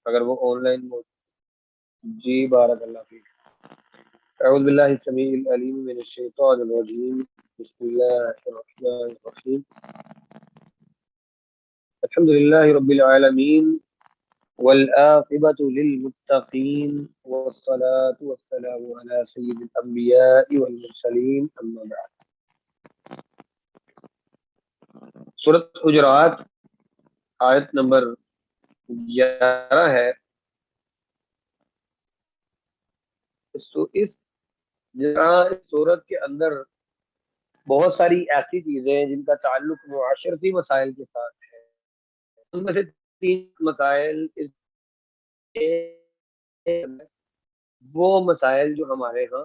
اگر وہ on line جی بارک اللہ فیک۔ اعوذ باللہ السمیع العلیم من الشیطان الرجیم، بسم اللہ الرحمن الرحیم، الحمد للہ رب العالمین والعاقبۃ للمتقین والصلاة والسلام علی سید الانبیاء والمرسلین، اما بعد۔ سورۃ حجرات آیت نمبر 11 ہے۔ اس سورت کے اندر بہت ساری ایسی چیزیں ہیں جن کا تعلق معاشرتی مسائل کے ساتھ ہے۔ ان میں سے 3 مسائل وہ مسائل جو ہمارے ہاں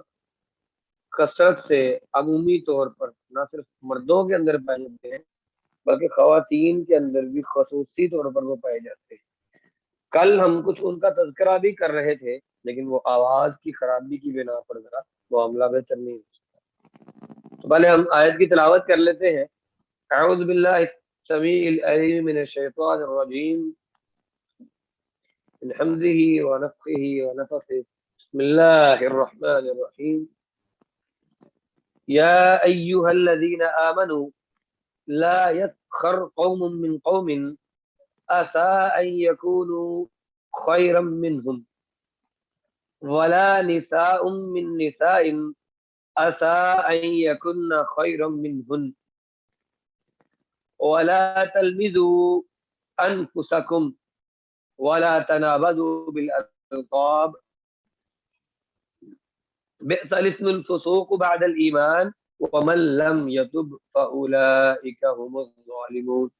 کثرت سے عمومی طور پر نہ صرف مردوں کے اندر پائے جاتے ہیں بلکہ خواتین کے اندر بھی خصوصی طور پر وہ پائے جاتے ہیں۔ کل ہم کچھ ان کا تذکرہ بھی کر رہے تھے، لیکن وہ آواز کی خرابی کی بنا پر ذرا معاملہ بہتر نہیں ہو سکتا۔ تو پہلے ہم آیت کی تلاوت کر لیتے ہیں۔ اعوذ باللہ السمیع العلیم من الشیطان الرجیم، من حمزہ ونفخہ ونفثہ، بسم اللہ الرحمن الرحیم، یا ایہا الذین آمنوا لا يسخر قوم من قوم عسى ان يكونوا خيرا منهم ولا نساء من نساء عسى ان يكن خيرا منهن ولا تلمزوا انفسكم ولا تنابزوا بالالقاب بئس الاسم الفسوق بعد الايمان ومن لم يتب فاولئك هم الظالمون۔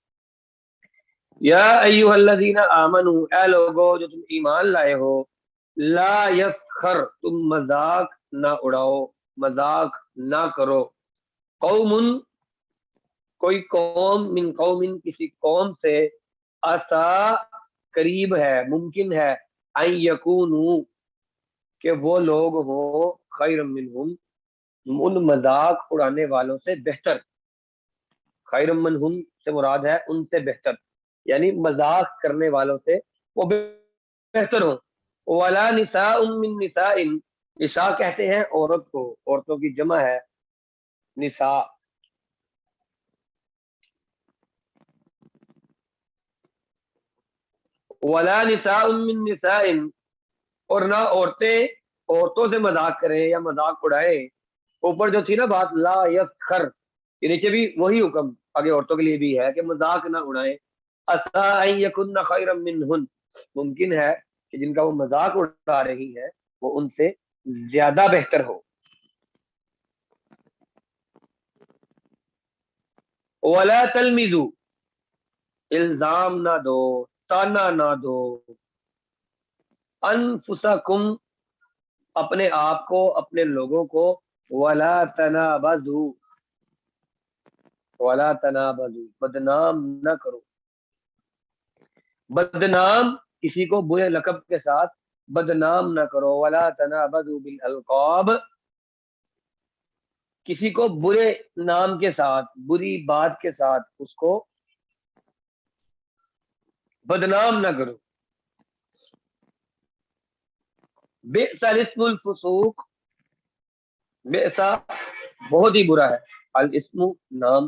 یا ایھا الذین آمنوا، اے لوگو جو تم ایمان لائے ہو، لا یسخر، تم مذاق نہ اڑاؤ، مذاق نہ کرو، قوم، کوئی قوم، من قوم، کسی قوم سے، عسا، قریب ہے، ممکن ہے، ان یکونوا، کہ وہ لوگ ہوں، خیر منہم، ان مذاق اڑانے والوں سے بہتر۔ خیر منہم سے مراد ہے ان سے بہتر، یعنی مذاق کرنے والوں سے وہ بہتر ہوں۔ ولا نساء من نساء، نساء کہتے ہیں عورت کو، عورتوں کی جمع ہے نساء۔ ولا نساء من نساء، اور نہ عورتوں سے مذاق کریں یا مذاق اڑائیں۔ اوپر جو تھی نا بات لا یسخر، یہ نیچے بھی وہی حکم آگے عورتوں کے لیے بھی ہے کہ مذاق نہ اڑائیں۔ عسى ان يكن خيرا منهن، ممکن ہے کہ جن کا وہ مذاق اڑا رہی ہے وہ ان سے زیادہ بہتر ہو۔ ولا تلمزوا، الزام نہ دو، تانا نہ دو، انفسکم، اپنے آپ کو، اپنے لوگوں کو، ولا تنابزوا، ولا تنابزوا، بدنام نہ کرو۔ بدنام، کسی کو برے لقب کے ساتھ بدنام نہ کرو۔ ولا تنابزوا بالالقاب، کسی کو برے نام کے ساتھ، بری بات کے ساتھ اس کو بدنام نہ کرو۔ بئس الاسم الفسوق، بئس بہت ہی برا ہے، الاسم نام،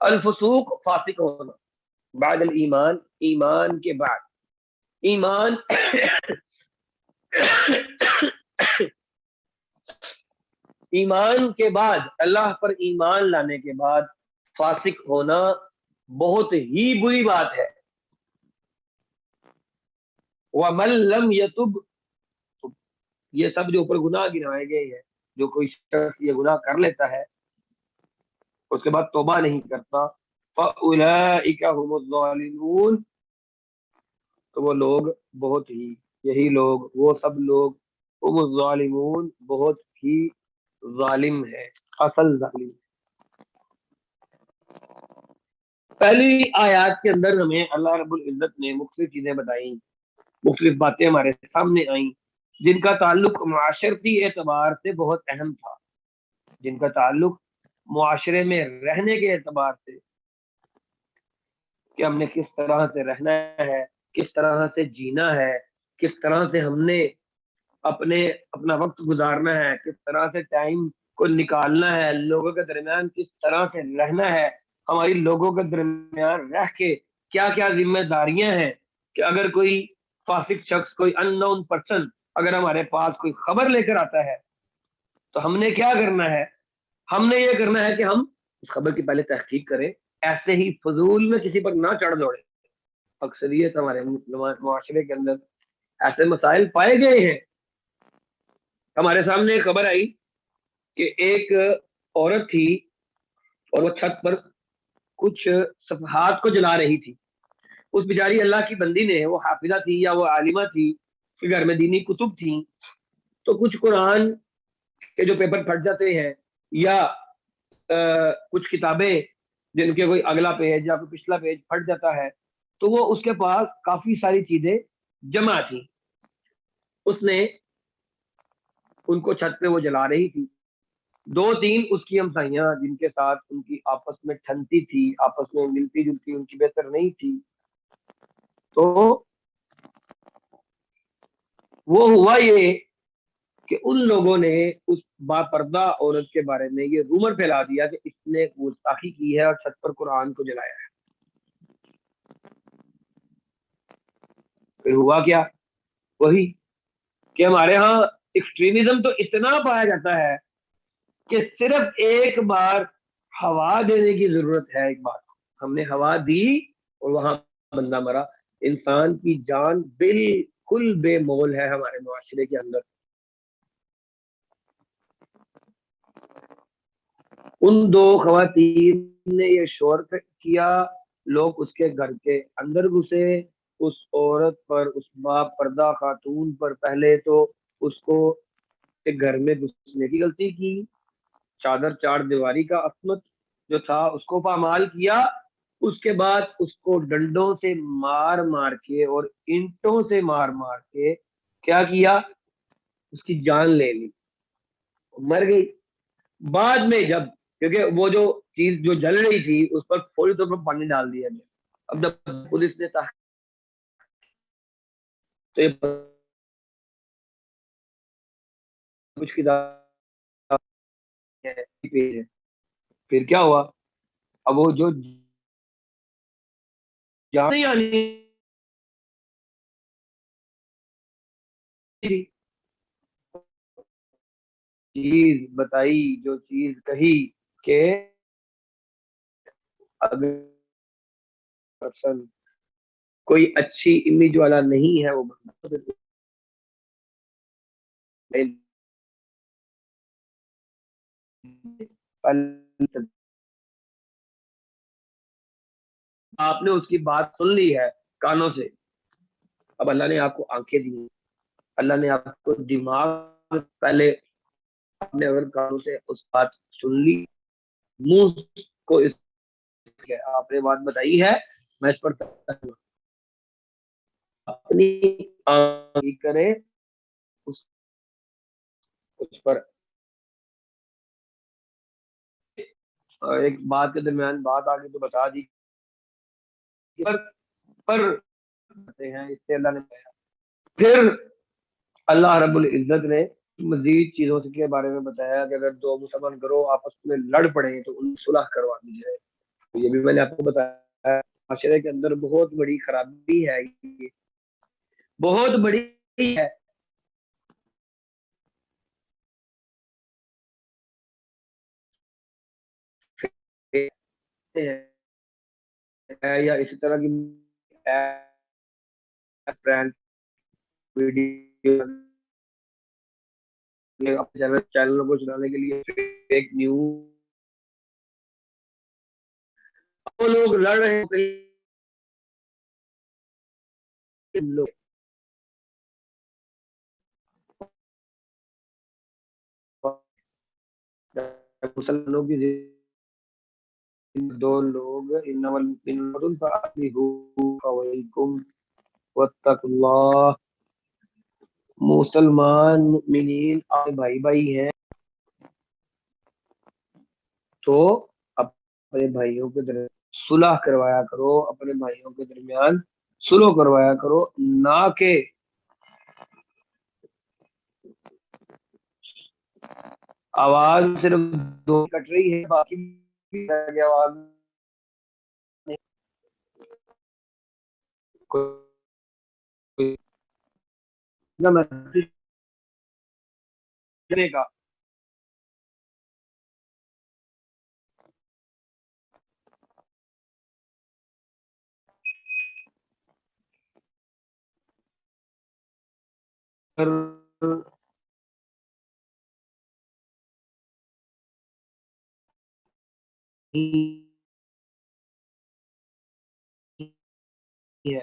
الفسوق فاسق ہونا، بعد الایمان، ایمان کے بعد، ایمان ایمان کے بعد، اللہ پر ایمان لانے کے بعد فاسق ہونا بہت ہی بری بات ہے۔ وَمَن لَّمْ يَتُبْ، یہ سب جو اوپر گناہ گنائے گئے ہیں، جو کوئی شخص یہ گناہ کر لیتا ہے اس کے بعد توبہ نہیں کرتا، فَأُولَئِكَ هُمُ الظَّالِمُونَ، تو وہ لوگ بہت ہی، یہی لوگ، وہ سب لوگ، ہم الظالمون، بہت ہی ظالم ہے، اصل ظالم۔ پہلی آیات کے اندر ہمیں اللہ رب العزت نے مختلف چیزیں بتائیں، مختلف باتیں ہمارے سامنے آئیں جن کا تعلق معاشرتی اعتبار سے بہت اہم تھا، جن کا تعلق معاشرے میں رہنے کے اعتبار سے، کہ ہم نے کس طرح سے رہنا ہے، کس طرح سے جینا ہے، کس طرح سے ہم نے اپنا وقت گزارنا ہے، کس طرح سے ٹائم کو نکالنا ہے، لوگوں کے درمیان کس طرح سے رہنا ہے، ہماری لوگوں کے درمیان رہ کے کیا کیا ذمہ داریاں ہیں، کہ اگر کوئی فاسق شخص، کوئی ان نون پرسن اگر ہمارے پاس کوئی خبر لے کر آتا ہے تو ہم نے کیا کرنا ہے؟ ہم نے یہ کرنا ہے کہ ہم اس خبر کی پہلے تحقیق کریں، ایسے ہی فضول میں کسی پر نہ چڑھ دوڑے۔ اکثریت ہمارے معاشرے کے اندر ایسے مسائل پائے گئے ہیں۔ ہمارے سامنے ایک خبر آئی کہ ایک عورت تھی اور وہ چھت پر کچھ صفحات کو جلا رہی تھی۔ اس بیچاری اللہ کی بندی نے، وہ حافظہ تھی یا وہ عالمہ تھی، کہ گھر میں دینی کتب تھیں، تو کچھ قرآن کے جو پیپر پھٹ جاتے ہیں یا کچھ کتابیں جن کے کوئی اگلا پیج یا کوئی پچھلا پیج پھٹ جاتا ہے، تو وہ اس کے پاس کافی ساری چیزیں جمع تھی۔ اس نے ان کو چھت پہ وہ جلا رہی تھی، دو تین اس کی ہمسائیاں جن کے ساتھ ان کی آپس میں ٹھنتی تھی، آپس میں ملتی جلتی ان کی بہتر نہیں تھی، تو وہ ہوا یہ کہ ان لوگوں نے اس باپردہ عورت کے بارے میں یہ رومر پھیلا دیا کہ اس نے گستاخی کی ہے اور چھت پر قرآن کو جلایا ہے۔ پھر ہوا کیا؟ وہی کہ ہمارے ہاں ایکسٹریمزم تو اتنا پایا جاتا ہے کہ صرف ایک بار ہوا دینے کی ضرورت ہے۔ ایک بار ہم نے ہوا دی اور وہاں بندہ مرا۔ انسان کی جان بالکل بے مول ہے ہمارے معاشرے کے اندر۔ ان دو خواتین نے یہ شور کیا، لوگ اس کے گھر کے اندر گھسے، اس عورت پر، اس باپ پردہ خاتون پر پہلے تو اس کو گھر میں گھسنے کی غلطی کی، چادر چار دیواری کا عصمت جو تھا اس کو پامال کیا، اس کے بعد اس کو ڈنڈوں سے مار مار کے اور اینٹوں سے مار مار کے کیا کیا؟ اس کی جان لے لی، مر گئی۔ بعد میں جب، کیونکہ وہ جو چیز جو جل رہی تھی اس پر فوری طور پر پانی ڈال دیا گیا، اب جب پولیس نے تو یہ کچھ کتاب ہے، پھر کیا ہوا؟ اب وہ جو جان نہیں آنی چیز بتائی، جو چیز کہی کہ اگر پرسن کوئی اچھی امیج والا نہیں ہے، وہ آپ نے اس کی بات سن لی ہے کانوں سے، اب اللہ نے آپ کو آنکھیں دی، اللہ نے آپ کو دماغ، پہلے آپ نے اگر کانوں سے اس بات سن لی، منہ کو اس آپ نے بات بتائی ہے، میں اس پر اپنی آنکھ کرے، اس پر ایک بات کے درمیان بات آگے تو بتا دی، پر ہیں اس سے اللہ نے پھر اللہ رب العزت نے مزید چیزوں کے بارے میں بتایا کہ اگر دو مسلمان گروہ آپس میں لڑ پڑے تو ان صلح کروا دی جائے۔ یہ بھی میں نے آپ کو بتایا، معاشرے کے اندر بہت بڑی خرابی ہے، یہ بہت بڑی ہے۔ یا اسی طرح کی ویڈیو چینلوں کو چلانے کے لیے فیک نیوز، وہ لوگ لڑ رہے ہیں، مسلمانوں کی دو لوگ مسلمان مؤمنین آپ بھائی بھائی ہیں، تو اپنے بھائیوں کے درمیان صلح کروایا کرو، اپنے بھائیوں کے درمیان صلح کروایا کرو، نہ کہ آواز صرف دو کٹ رہی ہے، باقی آواز کا ہے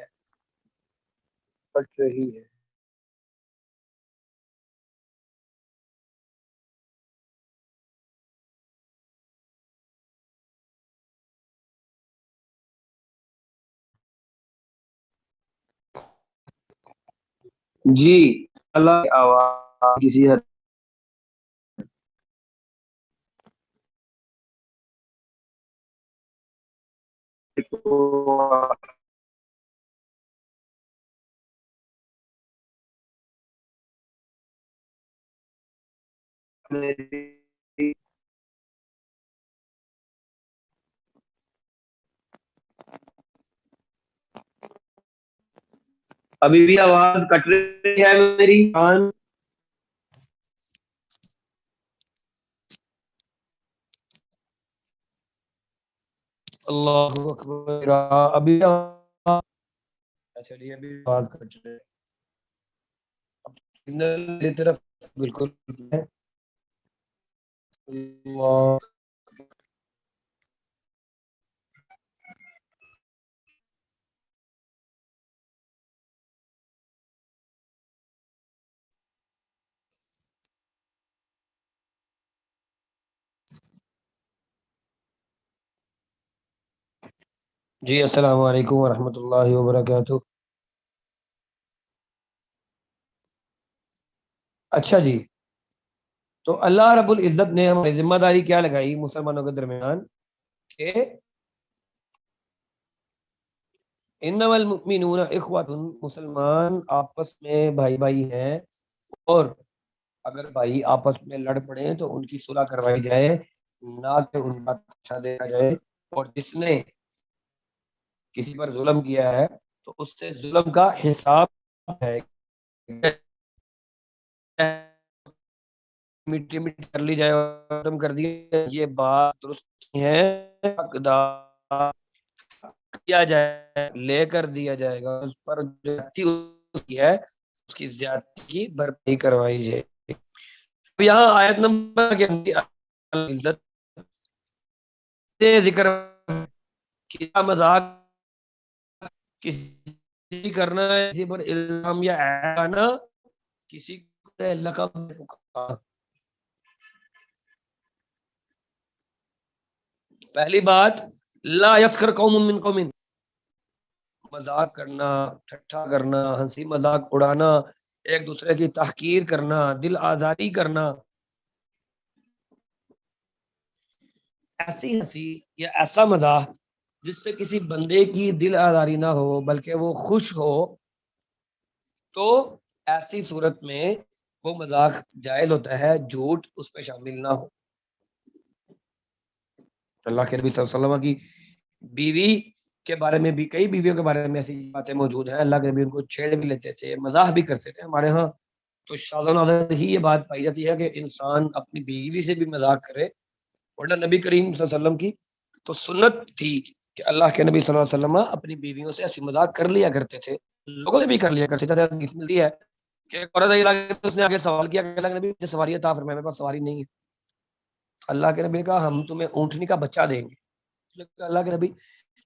کٹ رہی ہے۔ جی اللہ کی آواز کسی حد تک ابھی بھی آواز کٹ رہی ہے میری کان؟ اللہ اکبر، ابھی چلیے ابھی آواز کٹ رہی ہے، سگنل میری طرف بالکل ہے۔ اللہ، جی السلام علیکم ورحمۃ اللہ وبرکاتہ۔ اچھا جی، تو اللہ رب العزت نے ہماری ذمہ داری کیا لگائی مسلمانوں کے درمیان کہ انما المؤمنون اخوۃ، مسلمان آپس میں بھائی بھائی ہیں، اور اگر بھائی آپس میں لڑ پڑے تو ان کی صلح کروائی جائے، نہ کہ ان کا اچھا دیکھا جائے، اور جس نے کسی پر ظلم کیا ہے تو اس سے ظلم کا حساب ہے، میٹھی میٹھی کر لی جائے اور ختم کر دیا، یہ بات درست نہیں ہے۔ حقدار کیا جائے، لے کر دیا جائے گا، اس پر جو زیادتی ہوئی ہے اس کی زیادتی کی بھرپائی کروائی جائے۔ اب یہاں آیت نمبر کے عزت سے ذکر کیا مذاق کسی کرنا ہے، کسی پر الزام یا اعانہ، کسی کو لقب پکارنا۔ پہلی بات، لا یسخر قوم من قوم، مذاق کرنا، ٹھٹھا کرنا، ہنسی مذاق اڑانا، ایک دوسرے کی تحقیر کرنا، دل آزاری کرنا، ایسی ہنسی یا ایسا مزاح جس سے کسی بندے کی دل آزاری نہ ہو بلکہ وہ خوش ہو، تو ایسی صورت میں وہ مذاق جائز ہوتا ہے، جھوٹ اس پہ شامل نہ ہو۔ اللہ کے نبی صلی اللہ علیہ وسلم کی بیوی کے بارے میں بھی، کئی بیویوں کے بارے میں ایسی باتیں موجود ہیں، اللہ کے نبی ان کو چھیڑ بھی لیتے تھے، مزاح بھی کرتے تھے۔ ہمارے ہاں تو شاذ و نادر ہی یہ بات پائی جاتی ہے کہ انسان اپنی بیوی سے بھی مذاق کرے، ورنہ نبی کریم صلی اللہ علیہ وسلم کی تو سنت تھی کہ اللہ کے نبی صلی اللہ علیہ وسلم اپنی بیویوں سے ایسی مذاق کر لیا کرتے تھے، لوگوں سے بھی کر لیا کرتے تھے۔ حدیث ملتی ہے کہ ایک عورت اس نے آگے سوال کیا کہ اللہ کے نبی مجھے سواری عطا فرمائے، میرے پاس سواری نہیں ہے۔ اللہ کے نبی نے کہا ہم تمہیں اونٹنی کا بچہ دیں گے۔ اللہ کے نبی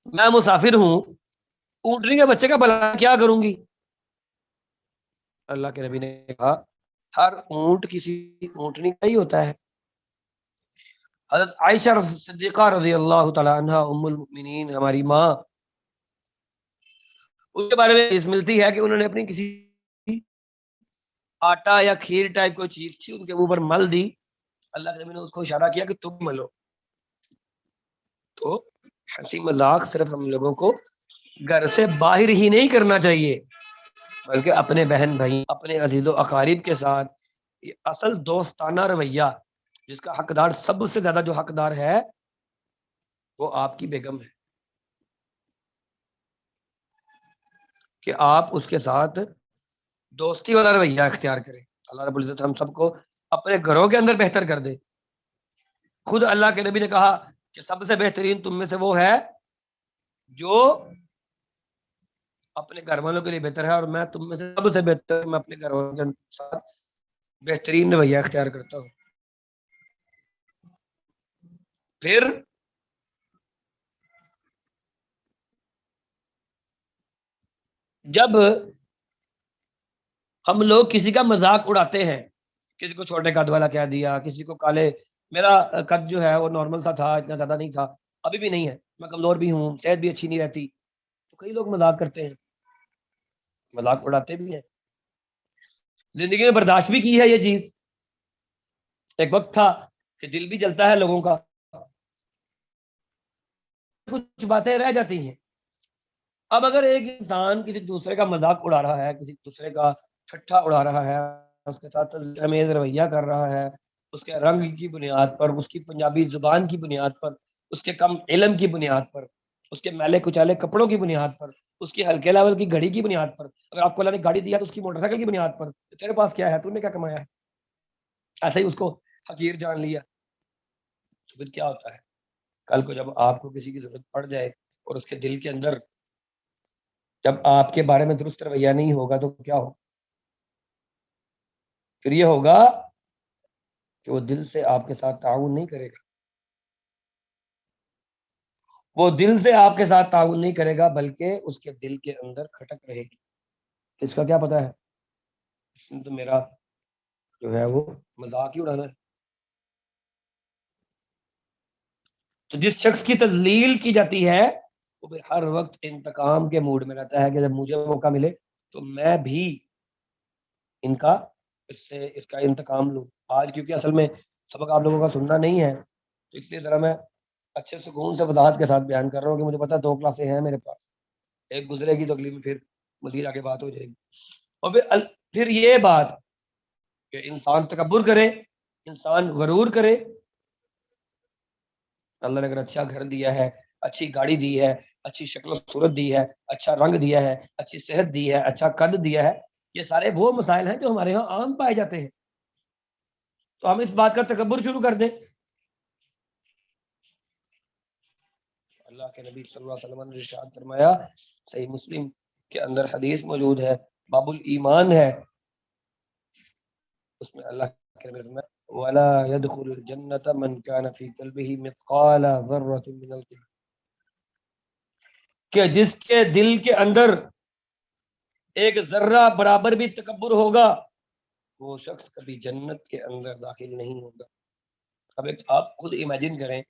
میں مسافر ہوں، اونٹنی کے بچے کا بھلا کیا کروں گی؟ اللہ کے نبی نے کہا ہر اونٹ کسی اونٹنی کا ہی ہوتا ہے۔ حضرت عائشہ صدیقہ رضی اللہ تعالی عنہ ام المؤمنین، ہماری ماں، اس کے بارے میں اس ملتی ہے کہ انہوں نے اپنی کسی آٹا یا کھیر ٹائپ کوئی چیز تھی ان کے اوپر مل دی، اللہ کے نبی نے اس کو اشارہ کیا کہ تم ملو۔ تو ہنسی مذاق صرف ہم لوگوں کو گھر سے باہر ہی نہیں کرنا چاہیے، بلکہ اپنے بہن بھائی، اپنے عزیز و اقارب کے ساتھ یہ اصل دوستانہ رویہ جس کا حقدار سب سے زیادہ جو حقدار ہے وہ آپ کی بیگم ہے، کہ آپ اس کے ساتھ دوستی والا رویہ اختیار کریں۔ اللہ رب العزت ہم سب کو اپنے گھروں کے اندر بہتر کر دے۔ خود اللہ کے نبی نے کہا کہ سب سے بہترین تم میں سے وہ ہے جو اپنے گھر والوں کے لیے بہتر ہے، اور میں تم میں سے سب سے بہتر، میں اپنے گھر والوں کے ساتھ بہترین رویہ اختیار کرتا ہوں۔ پھر جب ہم لوگ کسی کا مذاق اڑاتے ہیں، کسی کو چھوٹے قد والا کہہ دیا، کسی کو کالے، میرا قد جو ہے وہ نارمل سا تھا، اتنا زیادہ نہیں تھا، ابھی بھی نہیں ہے، میں کمزور بھی ہوں، صحت بھی اچھی نہیں رہتی، تو کئی لوگ مذاق کرتے ہیں، مذاق اڑاتے بھی ہیں۔ زندگی میں برداشت بھی کی ہے یہ چیز۔ ایک وقت تھا کہ دل بھی جلتا ہے لوگوں کا، کچھ باتیں رہ جاتی ہیں۔ اب اگر ایک انسان کسی دوسرے کا مذاق اڑا رہا ہے، کسی دوسرے کا ٹھٹھا اڑا رہا ہے، اس کے ساتھ تمیز رویہ کر رہا ہے، اس کے رنگ کی بنیاد پر، اس کی پنجابی زبان کی بنیاد پر، اس کے کم علم کی بنیاد پر، اس کے میلے کچالے کپڑوں کی بنیاد پر، اس کی ہلکے لیول کی گھڑی کی بنیاد پر، اگر آپ کو اللہ نے گاڑی دیا تو اس کی موٹر سائیکل کی بنیاد پر، تو تیرے پاس کیا ہے، تو نے کیا کمایا ہے، ایسے ہی اس کو حقیر جان لیا، تو پھر کیا ہوتا ہے؟ کل کو جب آپ کو کسی کی ضرورت پڑ جائے اور اس کے دل کے اندر جب آپ کے بارے میں درست رویہ نہیں ہوگا تو کیا ہو؟ پھر یہ ہوگا کہ وہ دل سے آپ کے ساتھ تعاون نہیں کرے گا، وہ دل سے آپ کے ساتھ تعاون نہیں کرے گا، بلکہ اس کے دل کے اندر کھٹک رہے گی۔ اس کا کیا پتا ہے؟ اس نے تو میرا جو ہے وہ مذاق ہی اڑانا ہے۔ تو جس شخص کی تذلیل کی جاتی ہے وہ پھر ہر وقت انتقام کے موڈ میں رہتا ہے کہ جب مجھے موقع ملے تو میں بھی ان کا اس کا انتقام لوں۔ آج کیونکہ اصل میں سبق آپ لوگوں کا سننا نہیں ہے، تو اس لیے ذرا میں اچھے سکون سے وضاحت کے ساتھ بیان کر رہا ہوں کہ مجھے پتا 2 کلاسیں ہیں میرے پاس، ایک گزرے گی تو اگلی میں پھر مزید آگے بات ہو جائے گی۔ اور پھر یہ بات کہ انسان تکبر کرے، انسان غرور کرے۔ اللہ نے اگر اچھا گھر دیا ہے، اچھی گاڑی دی ہے، اچھی شکل و صورت دی ہے، اچھا رنگ دیا ہے، اچھی صحت دی ہے، اچھا قد دیا ہے، یہ سارے وہ مسائل ہیں جو ہمارے ہاں عام پائے جاتے ہیں، تو ہم اس بات کا تکبر شروع کر دیں۔ اللہ کے نبی صلی اللہ علیہ وسلم نے ارشاد فرمایا، صحیح مسلم کے اندر حدیث موجود ہے، باب الایمان ہے، اس میں اللہ کے نبی نے فرمایا ولا يدخل الجنة من كان في قلبه مثقال ذرة من الكبر، کہ جس کے دل کے اندر ایک ذرہ برابر بھی تکبر ہوگا وہ شخص کبھی جنت کے اندر داخل نہیں ہوگا۔ اب آپ خود امیجن کریں،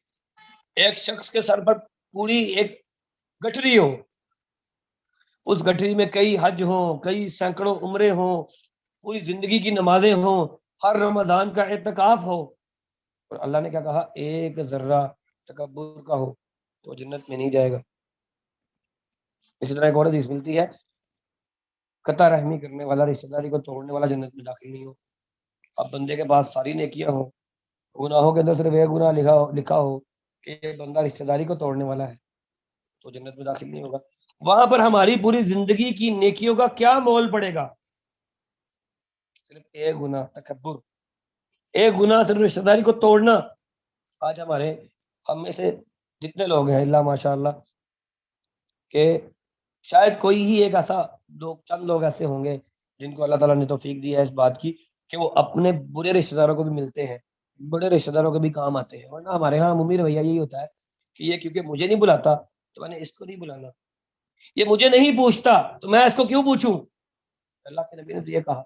ایک شخص کے سر پر پوری ایک گٹھری ہو، اس گٹھری میں کئی حج ہوں، کئی سینکڑوں عمرے ہوں، پوری زندگی کی نمازیں ہوں، ہر رمضان کا اعتکاف ہو، اور اللہ نے کیا کہا؟ ایک ذرہ تکبر کا ہو تو جنت میں نہیں جائے گا۔ اسی طرح ایک اور حدیث ملتی ہے، قطع رحمی کرنے والا، رشتہ داری کو توڑنے والا جنت میں داخل نہیں ہو۔ اب بندے کے پاس ساری نیکیاں ہوں، گناہوں کے اندر صرف ایک گناہ لکھا ہو کہ یہ بندہ رشتہ داری کو توڑنے والا ہے، تو جنت میں داخل نہیں ہوگا۔ وہاں پر ہماری پوری زندگی کی نیکیوں کا کیا مول پڑے گا؟ صرف ایک گناہ تکبر، ایک گناہ صرف رشتہ داری کو توڑنا۔ آج ہم میں سے جتنے لوگ ہیں اللہ ماشاء اللہ کہ شاید کوئی ہی ایک ایسا چند لوگ ایسے ہوں گے جن کو اللہ تعالیٰ نے توفیق دی ہے اس بات کی کہ وہ اپنے برے رشتہ داروں کو بھی ملتے ہیں، بڑے رشتہ داروں کے بھی کام آتے ہیں، ورنہ ہمارے ہاں عمومی رویہ یہی ہوتا ہے کہ یہ کیونکہ مجھے نہیں بلاتا تو میں نے اس کو نہیں بلانا، یہ مجھے نہیں پوچھتا تو میں اس کو کیوں پوچھوں۔ اللہ کے نبی نے تو یہ کہا،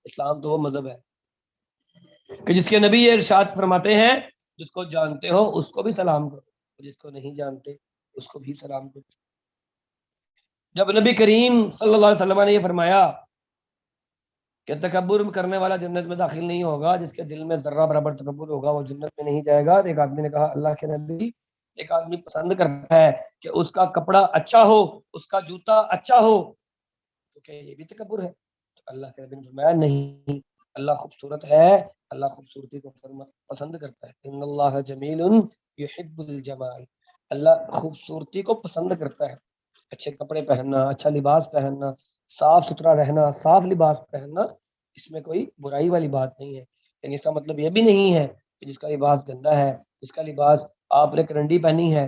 اسلام تو وہ مذہب ہے کہ جس کے نبی یہ ارشاد فرماتے ہیں جس کو جانتے ہو اس کو بھی سلام کرو، جس کو نہیں جانتے اس کو بھی سلام کرو۔ جب نبی کریم صلی اللہ علیہ وسلم نے یہ فرمایا کہ تکبر کرنے والا جنت میں داخل نہیں ہوگا، جس کے دل میں ذرہ برابر تکبر ہوگا وہ جنت میں نہیں جائے گا، تو ایک آدمی نے کہا اللہ کے نبی، ایک آدمی پسند کرتا ہے کہ اس کا کپڑا اچھا ہو، اس کا جوتا اچھا ہو، تو کیا یہ بھی تکبر ہے؟ تو اللہ کے نبی نے فرمایا نہیں، اللہ خوبصورت ہے اللہ خوبصورتی کو پسند کرتا ہے. ان اللہ جمیل یحب الجمال. اللہ خوبصورتی کو پسند کرتا ہے. اچھے کپڑے پہننا، اچھا لباس پہننا، صاف ستھرا رہنا، صاف لباس پہننا، اس میں کوئی برائی والی بات نہیں ہے. لیکن اس کا مطلب یہ بھی نہیں ہے کہ جس کا لباس گندا ہے، جس کا لباس آپ نے کرنڈی پہنی ہے،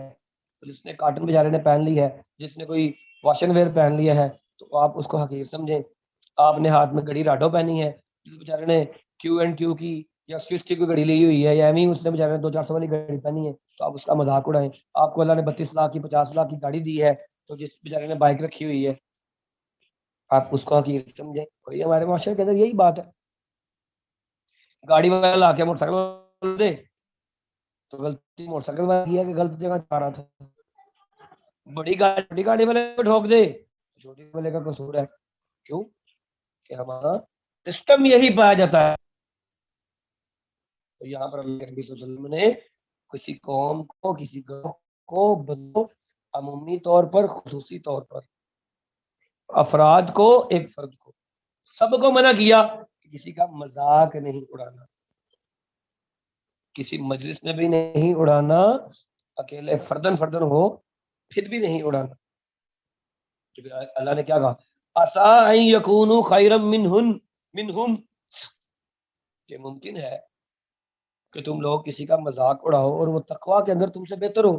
جس نے کاٹن بیچارے نے پہن لی ہے، جس نے کوئی واشن ویئر پہن لیا ہے، تو آپ اس کو حقیر سمجھیں. آپ نے ہاتھ میں گھڑی راڈو پہنی ہے، جس بیچارے نے کیو اینڈ کیو کی یا سوئس کی کوئی گھڑی لی ہوئی ہے، یا ایویں اس نے بیچارے نے 200-400 والی گھڑی پہنی ہے، تو آپ اس کا مذاق اڑائیں. آپ کو اللہ نے 32 لاکھ کی 50 لاکھ کی گاڑی دی ہے، تو جس بیچارے نے بائک رکھی ہوئی ہے آپ اس کو حقیر سمجھیں. کوئی ہمارے معاشرے کے اندر یہی بات ہے. گاڑی والا لا کے موٹر سائیکل دے تو غلطی موٹر سائیکل والا کی ہے کہ غلط جگہ جا رہا تھا. بڑی گاڑی والے کو ٹھوک دے چھوٹی والے کا قصور ہے. کیوں کہ ہمارا سسٹم یہی پایا جاتا ہے. تو یہاں پر اللہ کے نبی صلی اللہ علیہ وسلم نے کسی قوم کو، کسی گروہ کو بدو عمومی طور پر، خصوصی طور پر، افراد کو، ایک فرد کو، سب کو منع کیا کہ کسی کا مذاق نہیں اڑانا، کسی مجلس میں بھی نہیں اڑانا، اکیلے فردن فردن ہو پھر بھی نہیں اڑانا. اللہ نے کیا کہا؟ عسیٰ ان یکونوا خیرا منہم، کہ ممکن ہے کہ تم لوگ کسی کا مذاق اڑاؤ اور وہ تقویٰ کے اندر تم سے بہتر ہو،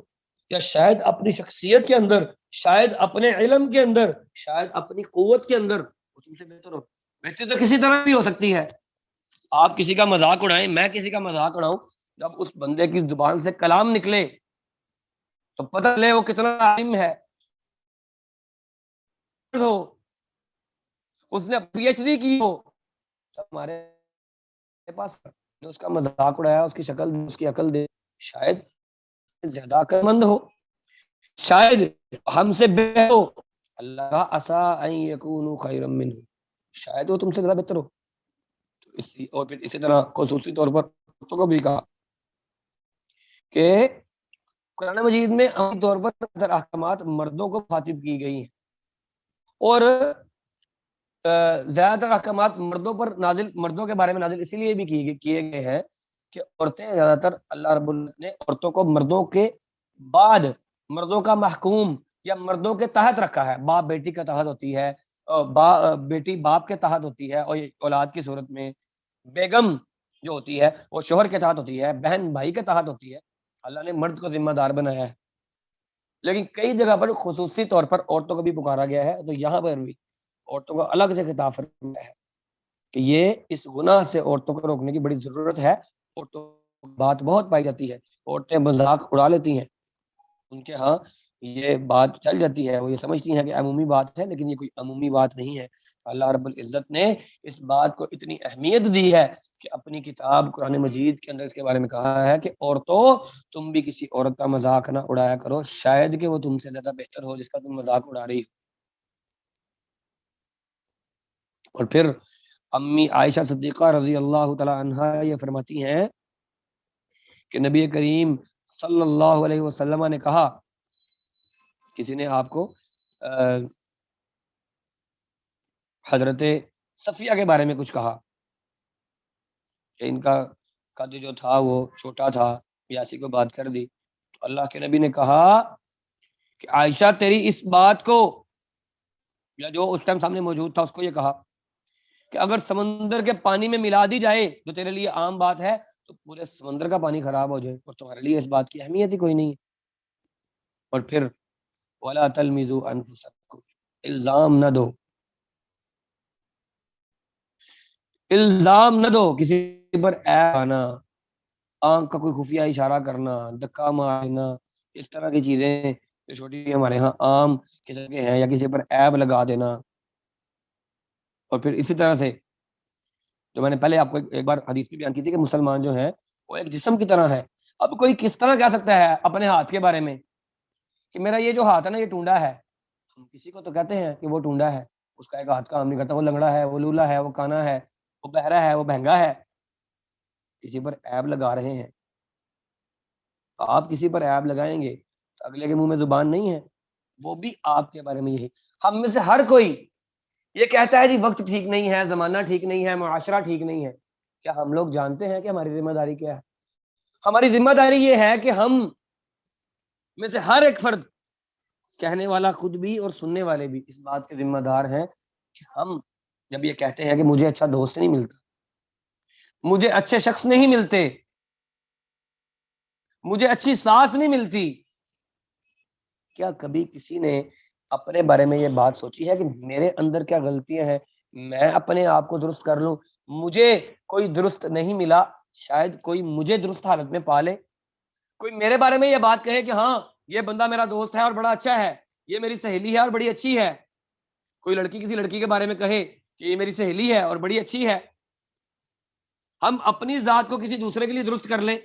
یا شاید اپنی شخصیت کے اندر، شاید اپنے علم کے اندر، شاید اپنی قوت کے اندر وہ تم سے بہتر ہو. بہتر تو کسی طرح بھی ہو سکتی ہے. آپ کسی کا مذاق اڑائیں، میں کسی کا مذاق اڑاؤں، جب اس بندے کی زبان سے کلام نکلے تو پتہ چلے وہ کتنا عالم ہے، اس نے پی ایچ ڈی کی ہو. ہمارے پاس اس کا مذاق اڑایا، اس کی شکل دے، اس کی عقل دے، شاید زیادہ عقل مند ہو، شاید ہم سے بہتر ہو. اللہ کا عسیٰ ان یکونوا خیرا منہم، شاید وہ تم سے زیادہ بہتر ہو. اور پھر اسی طرح خصوصی طور پر کو بھی کہا کہ قرآن مجید میں عام طور پر احکامات مردوں کو مخاطب کی گئی ہیں، اور زیادہ تر احکامات مردوں پر نازل، مردوں کے بارے میں نازل اسی لیے بھی کیے گئے ہیں کہ عورتیں زیادہ تر اللہ رب العزت نے عورتوں کو مردوں کے بعد، مردوں کا محکوم یا مردوں کے تحت رکھا ہے. باپ بیٹی کے تحت ہوتی ہے، بیٹی باپ کے تحت ہوتی ہے، اور اولاد کی صورت میں بیگم جو ہوتی ہے وہ شوہر کے تحت ہوتی ہے، بہن بھائی کے تحت ہوتی ہے. اللہ نے مرد کو ذمہ دار بنایا ہے. لیکن کئی جگہ پر خصوصی طور پر عورتوں کو بھی پکارا گیا ہے، تو یہاں پر بھی عورتوں کو الگ سے خطاب فرمایا ہے کہ یہ اس گناہ سے عورتوں کو روکنے کی بڑی ضرورت ہے. عورتوں بات بہت پائی جاتی ہے، عورتیں مذاق اڑا لیتی ہیں، ان کے ہاں یہ بات چل جاتی ہے، وہ یہ سمجھتی ہیں کہ عمومی بات ہے، لیکن یہ کوئی عمومی بات نہیں ہے. اللہ رب العزت نے اس بات کو اتنی اہمیت دی ہے کہ اپنی کتاب قرآن مجید کے اندر اس کے بارے میں کہا ہے کہ عورتوں تم بھی کسی عورت کا مذاق نہ اڑایا کرو، شاید کہ وہ تم سے زیادہ بہتر ہو جس کا تم مذاق اڑا رہی ہو. اور پھر امی عائشہ صدیقہ رضی اللہ تعالی عنہا یہ فرماتی ہیں کہ نبی کریم صلی اللہ علیہ وسلم نے کہا، کسی نے آپ کو حضرت صفیہ کے بارے میں کچھ کہا کہ ان کا قد جو تھا وہ چھوٹا تھا، ایسی کو بات کر دی. تو اللہ کے نبی نے کہا کہ عائشہ تیری اس بات کو، یا جو اس ٹائم سامنے موجود تھا اس کو یہ کہا کہ اگر سمندر کے پانی میں ملا دی جائے جو تیرے لیے عام بات ہے، تو پورے سمندر کا پانی خراب ہو جائے اور تمہارے لیے اس بات کی اہمیت ہی کوئی نہیں. اور پھر وَلَا تَلْمِزُوا أَنفُسَكُمْ، الزام نہ دو، الزام نہ دو کسی پر عیب آنا، آنکھ کا کوئی خفیہ اشارہ کرنا، دھکا مارنا، اس طرح کی چیزیں جو چھوٹی ہمارے ہاں عام قسم کے ہیں، یا کسی پر عیب لگا دینا. اور پھر اسی طرح سے جو میں نے پہلے آپ کو ایک بار حدیث بھی بیان کی تھی کہ مسلمان جو ہیں وہ ایک جسم کی طرح ہے. اب کوئی کس طرح کہہ سکتا ہے اپنے ہاتھ کے بارے میں کہ میرا یہ جو ہاتھ ہے نا یہ ٹونڈا ہے؟ ہم کسی کو تو کہتے ہیں کہ وہ ٹونڈا ہے، اس کا ایک ہاتھ کام نہیں کرتا، وہ لنگڑا ہے، وہ لولا ہے، وہ کانا ہے، وہ بہرا ہے، وہ بہنگا ہے. کسی پر عیب لگا رہے ہیں. آپ کسی پر عیب لگائیں گے تو اگلے کے منہ میں زبان نہیں ہے، وہ بھی آپ کے بارے میں یہی. ہم میں سے ہر کوئی یہ کہتا ہے جی وقت ٹھیک نہیں ہے، زمانہ ٹھیک نہیں ہے، معاشرہ ٹھیک نہیں ہے. کیا ہم لوگ جانتے ہیں کہ ہماری ذمہ داری کیا ہے؟ ہماری ذمہ داری یہ ہے کہ ہم میں سے ہر ایک فرد، کہنے والا خود بھی اور سننے والے بھی، اس بات کے ذمہ دار ہیں کہ ہم جب یہ کہتے ہیں کہ مجھے اچھا دوست نہیں ملتا، مجھے اچھے شخص نہیں ملتے، مجھے اچھی ساس نہیں ملتی، کیا کبھی کسی نے اپنے بارے میں یہ بات سوچی ہے کہ میرے اندر کیا غلطیاں ہیں، میں اپنے آپ کو درست کر لوں؟ مجھے کوئی درست نہیں ملا، شاید کوئی مجھے درست حالت میں پالے، کوئی میرے بارے میں یہ بات کہے کہ ہاں یہ بندہ میرا دوست ہے اور بڑا اچھا ہے، یہ میری سہیلی ہے اور بڑی اچھی ہے، کوئی لڑکی کسی لڑکی کے بارے میں کہے کہ یہ میری سہیلی ہے اور بڑی اچھی ہے، ہم اپنی ذات کو کسی دوسرے کے لیے درست کر لیں۔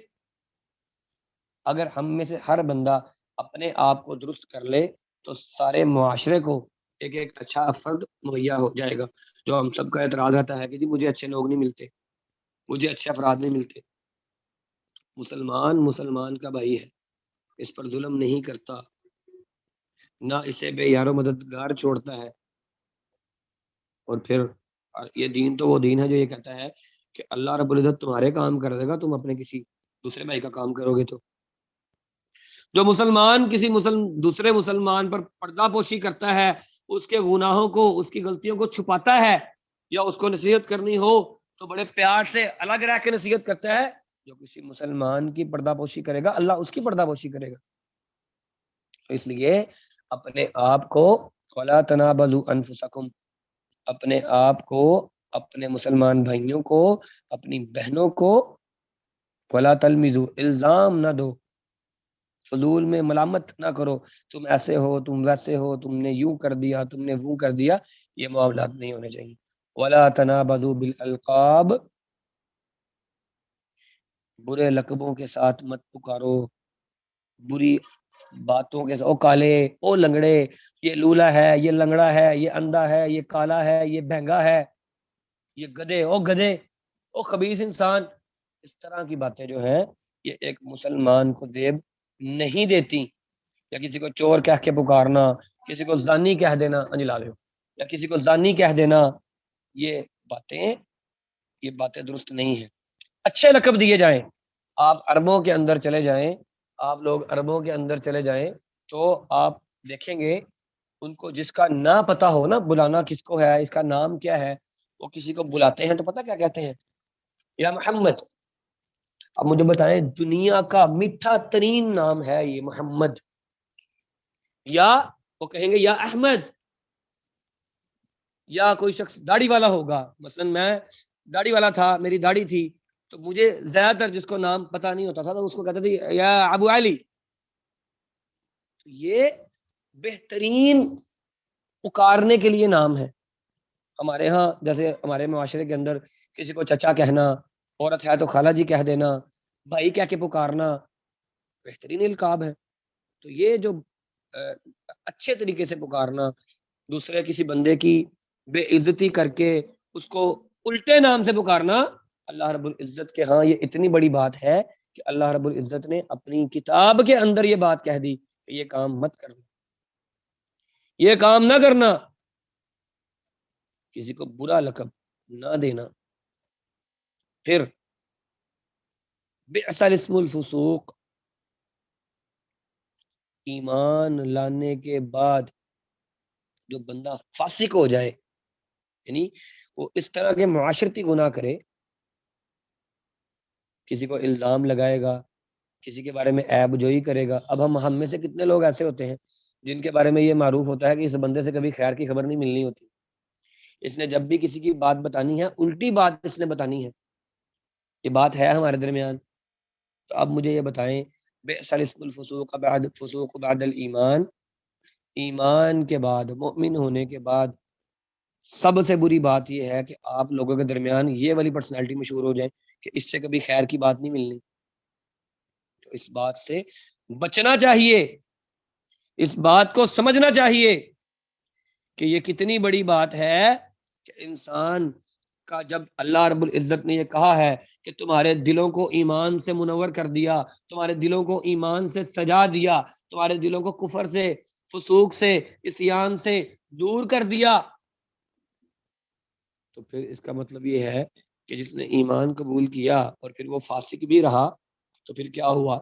اگر ہم میں سے ہر بندہ اپنے آپ کو درست کر لے تو سارے معاشرے کو ایک اچھا فرد مہیا ہو جائے گا۔ جو ہم سب کا اعتراض رہتا ہے کہ جی مجھے اچھے لوگ نہیں ملتے، مجھے اچھے افراد نہیں ملتے، مسلمان کا بھائی ہے، اس پر ظلم نہیں کرتا، نہ اسے بے یار و مددگار چھوڑتا ہے، اور پھر یہ دین تو وہ دین ہے جو یہ کہتا ہے کہ اللہ رب العزت تمہارے کام کر دے گا، تم اپنے کسی دوسرے بھائی کا کام کرو گے۔ تو جو مسلمان کسی دوسرے مسلمان پر پردہ پوشی کرتا ہے، اس کے گناہوں کو، اس کی غلطیوں کو چھپاتا ہے، یا اس کو نصیحت کرنی ہو تو بڑے پیار سے الگ رہ کے نصیحت کرتا ہے، جو کسی مسلمان کی پردہ پوشی کرے گا اللہ اس کی پردہ پوشی کرے گا۔ تو اس لیے اپنے آپ کو وَلَا تَنَابَزُوا أَنفُسَكُمْ، اپنے آپ کو، اپنے مسلمان بھائیوں کو، اپنی بہنوں کو وَلَا تَلْمِزُوا، الزام نہ دو، فضول میں ملامت نہ کرو، تم ایسے ہو، تم ویسے ہو، تم نے یوں کر دیا، تم نے وہ کر دیا، یہ معاملات نہیں ہونے چاہیے۔ وَلَا تَنَابَزُوا بِالْأَلْقَابِ، برے لقبوں کے ساتھ مت پکارو، بری باتوں کے ساتھ، او کالے، او لنگڑے، یہ لولا ہے، یہ لنگڑا ہے، یہ اندھا ہے، یہ کالا ہے، یہ بہنگا ہے، یہ گدھے، او گدھے، او خبیث انسان، اس طرح کی باتیں جو ہیں یہ ایک مسلمان کو زیب نہیں دیتی۔ یا کسی کو چور کہہ کے پکارنا، کسی کو زانی کہہ دینا، انجلا لو، یا کسی کو زانی کہہ دینا، یہ باتیں درست نہیں ہیں۔ اچھے لقب دیے جائیں، آپ عربوں کے اندر چلے جائیں، آپ لوگ عربوں کے اندر چلے جائیں تو آپ دیکھیں گے ان کو جس کا نہ پتا ہو نا بلانا کس کو ہے، اس کا نام کیا ہے، وہ کسی کو بلاتے ہیں تو پتہ کیا کہتے ہیں؟ یا محمد۔ اب مجھے بتائیں، دنیا کا میٹھا ترین نام ہے یہ محمد، یا وہ کہیں گے یا احمد، یا کوئی شخص داڑھی والا ہوگا، مثلا میں داڑھی والا تھا، میری داڑھی تھی، تو مجھے زیادہ تر جس کو نام پتہ نہیں ہوتا تھا تو اس کو کہتے تھے یا ابو علی۔ یہ بہترین پکارنے کے لیے نام ہے۔ ہمارے ہاں جیسے ہمارے معاشرے کے اندر کسی کو چچا کہنا، عورت ہے تو خالہ جی کہہ دینا، بھائی کہہ کے پکارنا، بہترین القاب ہے۔ تو یہ جو اچھے طریقے سے پکارنا، دوسرے کسی بندے کی بے عزتی کر کے اس کو الٹے نام سے پکارنا، اللہ رب العزت کے ہاں یہ اتنی بڑی بات ہے کہ اللہ رب العزت نے اپنی کتاب کے اندر یہ بات کہہ دی کہ یہ کام مت کرنا، یہ کام نہ کرنا، کسی کو برا لقب نہ دینا۔ پھر بئس الاسم الفسوق، ایمان لانے کے بعد جو بندہ فاسق ہو جائے، یعنی وہ اس طرح کے معاشرتی گناہ کرے، کسی کو الزام لگائے گا، کسی کے بارے میں عیب جوئی کرے گا۔ اب ہم میں سے کتنے لوگ ایسے ہوتے ہیں جن کے بارے میں یہ معروف ہوتا ہے کہ اس بندے سے کبھی خیر کی خبر نہیں ملنی ہوتی، اس نے جب بھی کسی کی بات بتانی ہے الٹی بات اس نے بتانی ہے، یہ بات ہے ہمارے درمیان۔ تو اب مجھے یہ بتائیں، بئس الاسم الفسوق بعد فسوق بعد الایمان، ایمان کے بعد، مومن ہونے کے بعد سب سے بری بات یہ ہے کہ آپ لوگوں کے درمیان یہ والی پرسنالٹی مشہور ہو جائے کہ اس سے کبھی خیر کی بات نہیں ملنی۔ تو اس بات سے بچنا چاہیے، اس بات کو سمجھنا چاہیے کہ یہ کتنی بڑی بات ہے کہ انسان کا، جب اللہ رب العزت نے یہ کہا ہے کہ تمہارے دلوں کو ایمان سے منور کر دیا، تمہارے دلوں کو ایمان سے سجا دیا، تمہارے دلوں کو کفر سے، فسوق سے، عصیان سے دور کر دیا، تو پھر اس کا مطلب یہ ہے کہ جس نے ایمان قبول کیا اور پھر وہ فاسق بھی رہا تو پھر کیا ہوا؟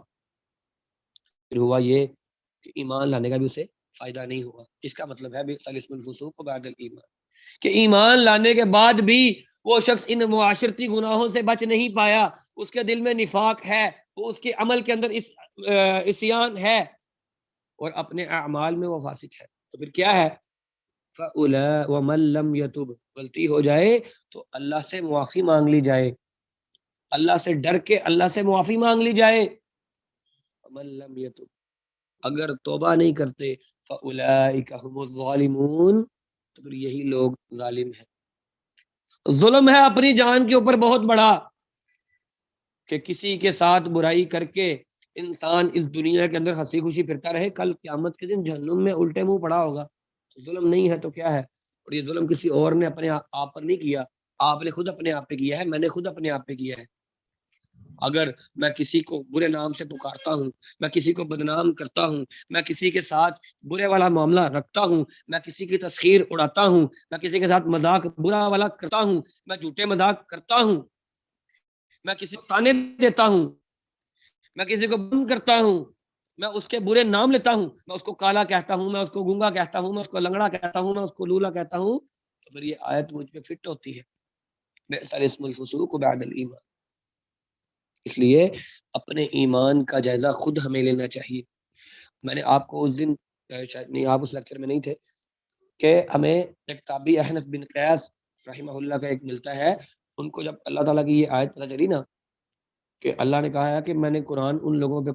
پھر ہوا یہ کہ ایمان لانے کا بھی اسے فائدہ نہیں ہوا۔ اس کا مطلب ہے بئس الاسم الفسوق بعد الایمان، کہ ایمان لانے کے بعد بھی وہ شخص ان معاشرتی گناہوں سے بچ نہیں پایا، اس کے دل میں نفاق ہے، وہ اس کے عمل کے اندر عصیان ہے اور اپنے اعمال میں وہ فاسق ہے، تو پھر کیا ہے؟ فَأُولَٰئِکَ وَمَن لَّمْ يَتُبْ، غلطی ہو جائے تو اللہ سے معافی مانگ لی جائے، اللہ سے ڈر کے اللہ سے معافی مانگ لی جائے۔ وَمَن لَّمْ يَتُبْ، اگر توبہ نہیں کرتے فَأُولَٰئِکَ هُمُ الظَّالِمُونَ، تو پھر یہی لوگ ظالم ہیں۔ ظلم ہے اپنی جان کے اوپر بہت بڑا، کہ کسی کے ساتھ برائی کر کے انسان اس دنیا کے اندر ہنسی خوشی پھرتا رہے، کل قیامت کے دن جہنم میں الٹے منہ پڑا ہوگا۔ ظلم نہیں ہے تو کیا ہے؟ اور یہ ظلم کسی اور نے اپنے آپ پر نہیں کیا، آپ نے خود اپنے آپ پہ کیا ہے، میں نے خود اپنے آپ پہ کیا ہے۔ اگر میں کسی کو برے نام سے پکارتا ہوں، میں کسی کو بدنام کرتا ہوں، میں کسی کے ساتھ برے والا معاملہ رکھتا ہوں، میں کسی کی تسخیر اڑاتا ہوں، میں کسی کے ساتھ مذاق برا والا کرتا ہوں، میں جھوٹے مذاق کرتا ہوں، میں کسی کو تانے دیتا ہوں، میں کسی کو بند کرتا ہوں، میں اس کے برے نام لیتا ہوں، میں اس کو کالا کہتا ہوں، میں اس کو گونگا کہتا ہوں، میں اس کو لنگڑا کہتا ہوں، میں اس کو لولا کہتا ہوں، تو پھر یہ آیت مجھ پہ فٹ ہوتی ہے، بئس الاسم الفسوق بعد الایمان۔ اس لیے اپنے ایمان کا جائزہ خود ہمیں لینا چاہیے۔ میں نے آپ کو اس دن شاید نہیں، آپ اس لیکچر میں نہیں تھے، کہ ہمیں ایک تابعی احنف بن قیس رحمہ اللہ کا ایک ملتا ہے، ان کو جب اللہ تعالیٰ کی یہ آیت پتہ چلی نا کہ اللہ نے کہا ہے کہ میں نے قرآن ان لوگوں پہ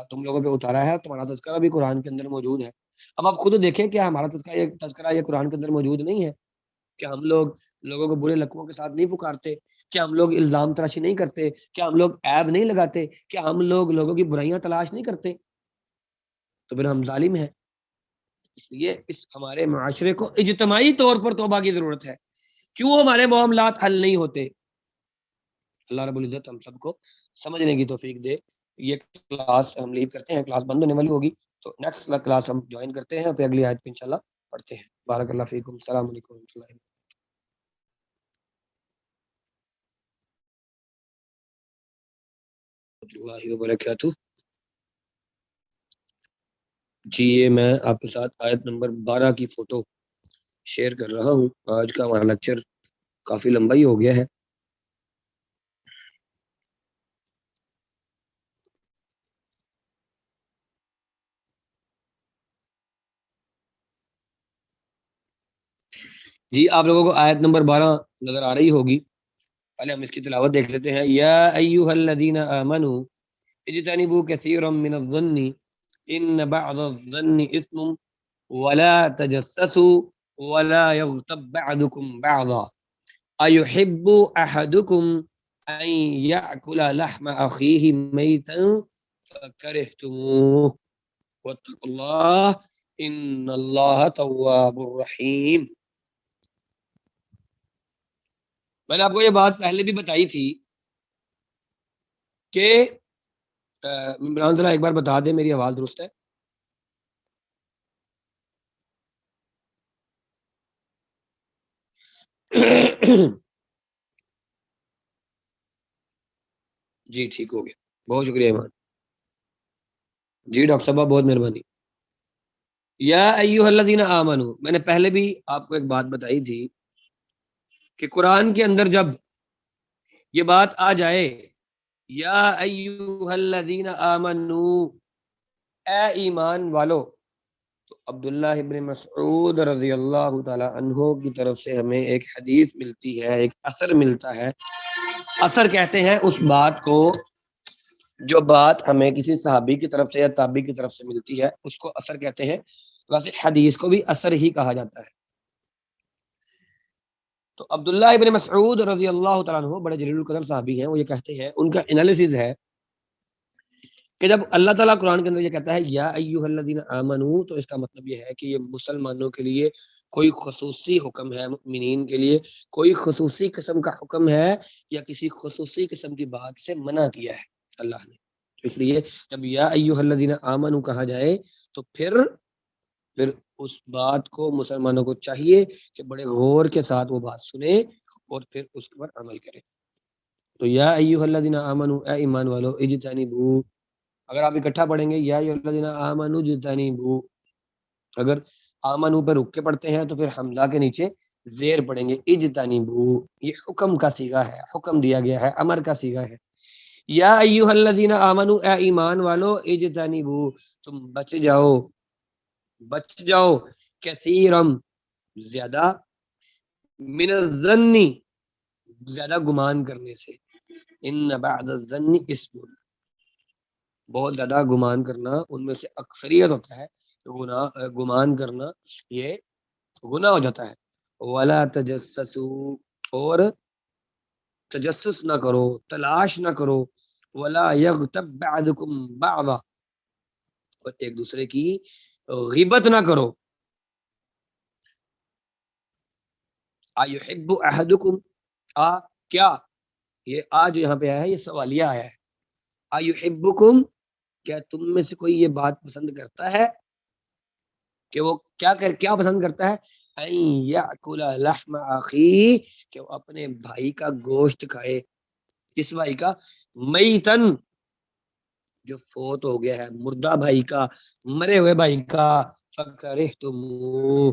تم لوگوں پہ اتارا ہے، تمہارا تذکرہ بھی قرآن کے اندر موجود ہے۔ اب آپ خود دیکھیں کہ ہمارا تذکرہ یہ قرآن کے اندر موجود نہیں ہے، کہ ہم لوگوں کو برے لقبوں کے ساتھ نہیں پکارتے، کہ ہم لوگ الزام تراشی نہیں کرتے، کہ ہم لوگ عیب نہیں لگاتے، کہ ہم لوگوں کی برائیاں تلاش نہیں کرتے، تو پھر ہم ظالم ہیں۔ اس لیے اس ہمارے معاشرے کو اجتماعی طور پر توبہ کی ضرورت ہے۔ کیوں ہمارے معاملات حل نہیں ہوتے؟ اللہ رب العزت ہم سب کو سمجھنے کی توفیق دے۔ یہ کلاس ہم لیو کرتے ہیں، کلاس بند ہونے والی ہوگی، تو نیکسٹ کلاس ہم جوائن کرتے ہیں، پھر اگلی آیت پہ انشاءاللہ پڑھتے ہیں۔ بارک اللہ فیکم، السلام علیکم و رحمۃ اللہ وبرکاتہ۔ جی یہ میں آپ کے ساتھ آیت نمبر 12 کی فوٹو شیئر کر رہا ہوں۔ آج کا ہمارا لیکچر کافی لمبا ہی ہو گیا ہے۔ جی آپ لوگوں کو آیت نمبر 12 نظر آ رہی ہوگی، پہلے ہم اس کی تلاوت دیکھ لیتے ہیں۔ یا ایھا الذین آمنوا اجتنبوا کثیرا من الظن ان بعض الظن اثم ولا تجسسوا ولا یغتب بعضکم بعضا ایحب احدکم ان یأکل لحم اخیہ میتا فکرہتموہ واتقوا اللہ ان اللہ تواب الرحیم۔ میں نے آپ کو یہ بات پہلے بھی بتائی تھی کہ عمران ذرا ایک بار بتا دیں میری آواز درست ہے؟ جی ٹھیک ہو گیا، بہت شکریہ ایمان۔ جی ڈاکٹر صاحب بہت مہربانی۔ یا ایھا الذین آمنوا، میں نے پہلے بھی آپ کو ایک بات بتائی تھی کہ قرآن کے اندر جب یہ بات آ جائے یا ایھا الذین آمنوا، اے ایمان والو، تو عبداللہ ابن مسعود رضی اللہ تعالی عنہ کی طرف سے ہمیں ایک حدیث ملتی ہے، ایک اثر ملتا ہے۔ اثر کہتے ہیں اس بات کو جو بات ہمیں کسی صحابی کی طرف سے یا تابعی کی طرف سے ملتی ہے، اس کو اثر کہتے ہیں۔ ویسے حدیث کو بھی اثر ہی کہا جاتا ہے۔ تو عبداللہ ابن مسعود رضی اللہ تعالیٰ عنہ بڑے جلیل القدر صحابی ہیں، وہ یہ کہتے ہیں، ان کا انالیسز ہے کہ جب اللہ تعالیٰ قرآن کے اندر یہ کہتا ہے یا ایھا الذین آمنوا، تو اس کا مطلب یہ ہے کہ یہ مسلمانوں کے لیے کوئی خصوصی حکم ہے، مؤمنین کے لیے کوئی خصوصی قسم کا حکم ہے، یا کسی خصوصی قسم کی بات سے منع کیا ہے اللہ نے۔ اس لیے جب یا ایھا الذین آمنوا کہا جائے تو پھر اس بات کو مسلمانوں کو چاہیے کہ بڑے غور کے ساتھ وہ بات سنیں اور پھر اس پر عمل کریں۔ تو یا ایھا الذین آمنوا، اے ایمان والو، اجتنبوا، اگر آپ اکٹھا پڑھیں گے یا ایھا الذین آمنوا اجتنبوا، اگر آمنو پہ رک کے پڑھتے ہیں تو پھر حمزہ کے نیچے زیر پڑھیں گے، اجتنبوا، یہ حکم کا صیغہ ہے، حکم دیا گیا ہے، امر کا صیغہ ہے۔ یا ایھا الذین آمنوا، اے ایمان والو، اجتنبوا، تم بچ جاؤ کثیرم، زیادہ، من الظن، زیادہ گمان کرنے سے، ان بعد الظن اسم، بہت زیادہ گمان کرنا ان میں سے اکثریت ہوتا ہے، گمان کرنا یہ گناہ ہو جاتا ہے۔ ولا تجسسوا، اور تجسس نہ کرو، تلاش نہ کرو، ولا یغتب بعضکم بعضا، اور ایک دوسرے کی غیبت نہ کرو۔ ایحب احدکم، کیا، یہ جو یہاں پہ آیا ہے یہ سوالیہ آیا ہے، ایحبکم، کیا تم میں سے کوئی یہ بات پسند کرتا ہے کہ وہ کیا پسند کرتا ہے، ان یاکل لحم اخیہ، کہ وہ اپنے بھائی کا گوشت کھائے، کس بھائی کا، میتن، جو فوت ہو گیا ہے، مردہ بھائی کا، مرے ہوئے بھائی کا، فکرہتموہ،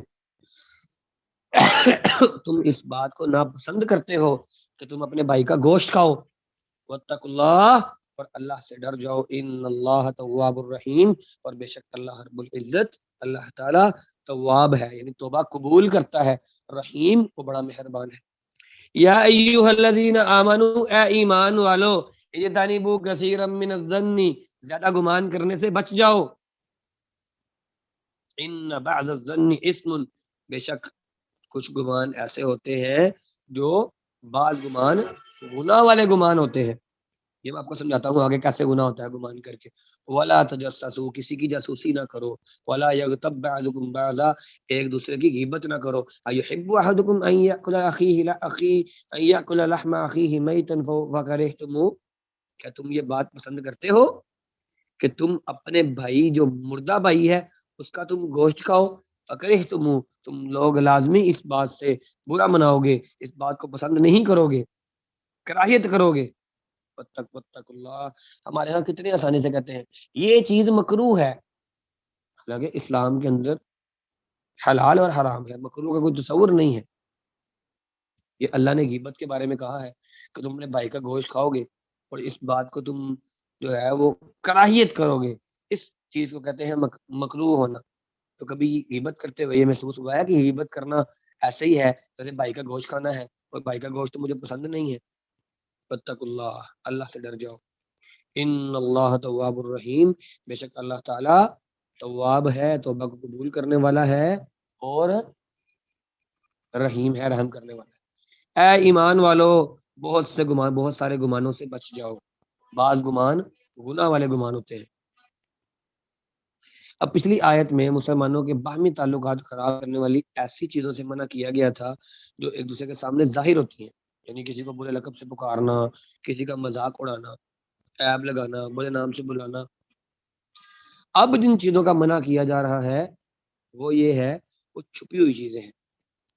تم اس بات کو ناپسند کرتے ہو کہ تم اپنے بھائی کا گوشت کھاؤ۔ واتقوا اللہ، اور اللہ سے ڈر جاؤ، ان اللہ تواب الرحیم، اور بے شک اللہ رب العزت، اللہ تعالی تواب ہے، یعنی توبہ قبول کرتا ہے، رحیم، وہ بڑا مہربان ہے۔ یا ایھا الذین آمنوا، اے ایمان والو، اجتنبوا کثیرا من الظن، زیادہ گمان کرنے سے بچ جاؤ، ان بعض الظن اسم، بے شک کچھ گمان ایسے ہوتے ہیں جو بعض گمان گناہ والے گمان ہوتے ہیں، یہ میں آپ کو سمجھاتا ہوں آگے کیسے گناہ ہوتا ہے گمان کر کے۔ ولا تجسسوا، کسی کی جاسوسی نہ کرو، ولا یغتب بعضکم بعضا، ایک دوسرے کی غیبت نہ کرو، ایحب احدکم ان یاکل لحم اخیہ میتا فکرہتموہ، کیا تم یہ بات پسند کرتے ہو کہ تم اپنے بھائی جو مردہ بھائی ہے اس کا تم گوشت کھاؤ، فکرہتموہ، تم لوگ لازمی اس بات سے برا مناؤ گے، اس بات کو پسند نہیں کرو گے، کراہیت کرو گے۔ واتقوا اللہ، ہمارے ہاں کتنے آسانی سے کہتے ہیں یہ چیز مکروہ ہے، حالانکہ اسلام کے اندر حلال اور حرام ہے، مکروہ کا کوئی تصور نہیں ہے۔ یہ اللہ نے غیبت کے بارے میں کہا ہے کہ تم اپنے بھائی کا گوشت کھاؤ گے اور اس بات کو تم جو ہے وہ کراہیت کرو گے، اس چیز کو کہتے ہیں مکروہ ہونا۔ تو کبھی غیبت کرتے ہوئے یہ محسوس ہوا ہے کہ غیبت کرنا ایسے ہی ہے جیسے بھائی کا گوشت کھانا ہے، اور بھائی کا گوشت مجھے پسند نہیں ہے؟ واتقوا اللہ، اللہ سے ڈر جاؤ، ان اللہ تواب الرحیم، بے شک اللہ تعالی تواب ہے، توبہ کو قبول کرنے والا ہے، اور رحیم ہے، رحم کرنے والا ہے۔ اے ایمان والو، بہت سارے گمانوں سے بچ جاؤ، بعض گمان گناہ والے گمان ہوتے ہیں۔ اب پچھلی آیت میں مسلمانوں کے باہمی تعلقات خراب کرنے والی ایسی چیزوں سے منع کیا گیا تھا جو ایک دوسرے کے سامنے ظاہر ہوتی ہیں، یعنی کسی کو برے لقب سے پکارنا، کسی کا مذاق اڑانا، عیب لگانا، برے نام سے بلانا۔ اب جن چیزوں کا منع کیا جا رہا ہے وہ یہ ہے، وہ چھپی ہوئی چیزیں ہیں۔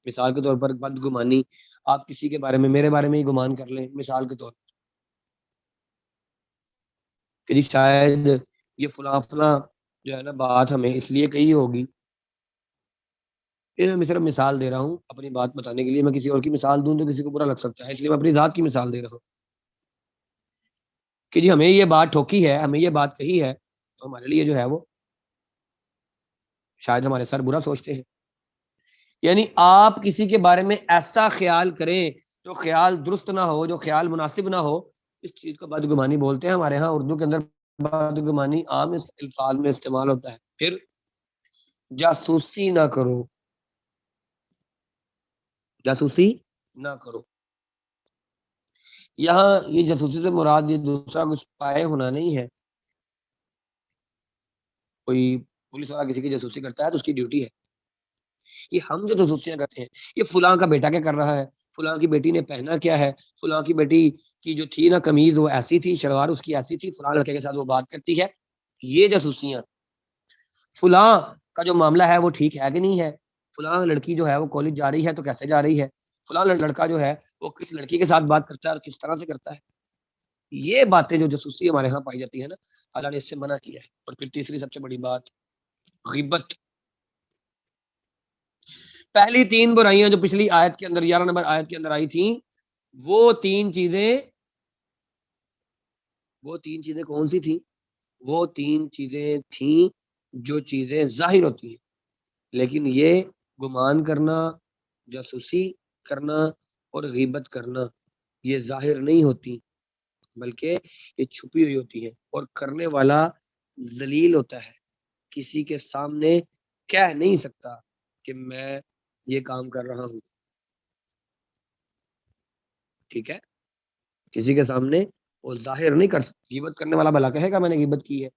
مثال کے طور پر بدگمانی، آپ کسی کے بارے میں، میرے بارے میں ہی گمان کر لیں، مثال کے طور پر کہ جی شاید یہ فلاں جو ہے نا بات ہمیں اس لیے کہی ہوگی، میں صرف مثال دے رہا ہوں اپنی بات بتانے کے لیے، میں کسی اور کی مثال دوں تو کسی کو برا لگ سکتا ہے، اس لیے میں اپنی ذات کی مثال دے رہا ہوں کہ جی ہمیں یہ بات ٹھوکی ہے، ہمیں یہ بات کہی ہے، تو ہمارے لیے جو ہے وہ شاید ہمارے سر برا سوچتے ہیں۔ یعنی آپ کسی کے بارے میں ایسا خیال کریں جو خیال درست نہ ہو، جو خیال مناسب نہ ہو، اس چیز کو بدگمانی بولتے ہیں۔ ہمارے ہاں اردو کے اندر بدگمانی عام اس الفاظ میں استعمال ہوتا ہے۔ پھر جاسوسی نہ کرو، جاسوسی نہ کرو، یہاں یہ جاسوسی سے مراد یہ دوسرا کچھ پائے ہونا نہیں ہے، کوئی پولیس والا کسی کی جاسوسی کرتا ہے تو اس کی ڈیوٹی ہے، یہ ہم جو جاسوسیاں کرتے ہیں، یہ فلاں کا بیٹا کیا کر رہا ہے، فلاں کی بیٹی نے پہنا کیا ہے، فلاں کی بیٹی کی جو تھی نا قمیض وہ ایسی تھی، شلوار اس کی ایسی تھی، فلاں لڑکے کے ساتھ وہ بات کرتی ہے، یہ جاسوسیاں۔ فلاں کا جو معاملہ ہے وہ ٹھیک ہے کہ نہیں ہے، فلاں لڑکی جو ہے وہ کالج جا رہی ہے تو کیسے جا رہی ہے، فلاں لڑکا جو ہے وہ کس لڑکی کے ساتھ بات کرتا ہے اور کس طرح سے کرتا ہے، یہ باتیں جو جاسوسی ہمارے ہاں پائی جاتی ہے نا، اللہ نے اس سے منع کیا ہے۔ اور پھر تیسری سب سے بڑی بات غیبت۔ پہلی تین برائیاں جو پچھلی آیت کے اندر 11 نمبر آیت کے اندر آئی تھیں، وہ تین چیزیں کون سی تھیں؟ وہ تین چیزیں تھیں جو چیزیں ظاہر ہوتی ہیں، لیکن یہ گمان کرنا، جاسوسی کرنا اور غیبت کرنا یہ ظاہر نہیں ہوتی، بلکہ یہ چھپی ہوئی ہوتی ہے، اور کرنے والا ذلیل ہوتا ہے، کسی کے سامنے کہہ نہیں سکتا کہ میں یہ کام کر رہا ہوں، ٹھیک ہے، کسی کے سامنے وہ ظاہر نہیں کر سکتا۔ غیبت کرنے والا بھلا کہے گا میں نے غیبت کی ہے،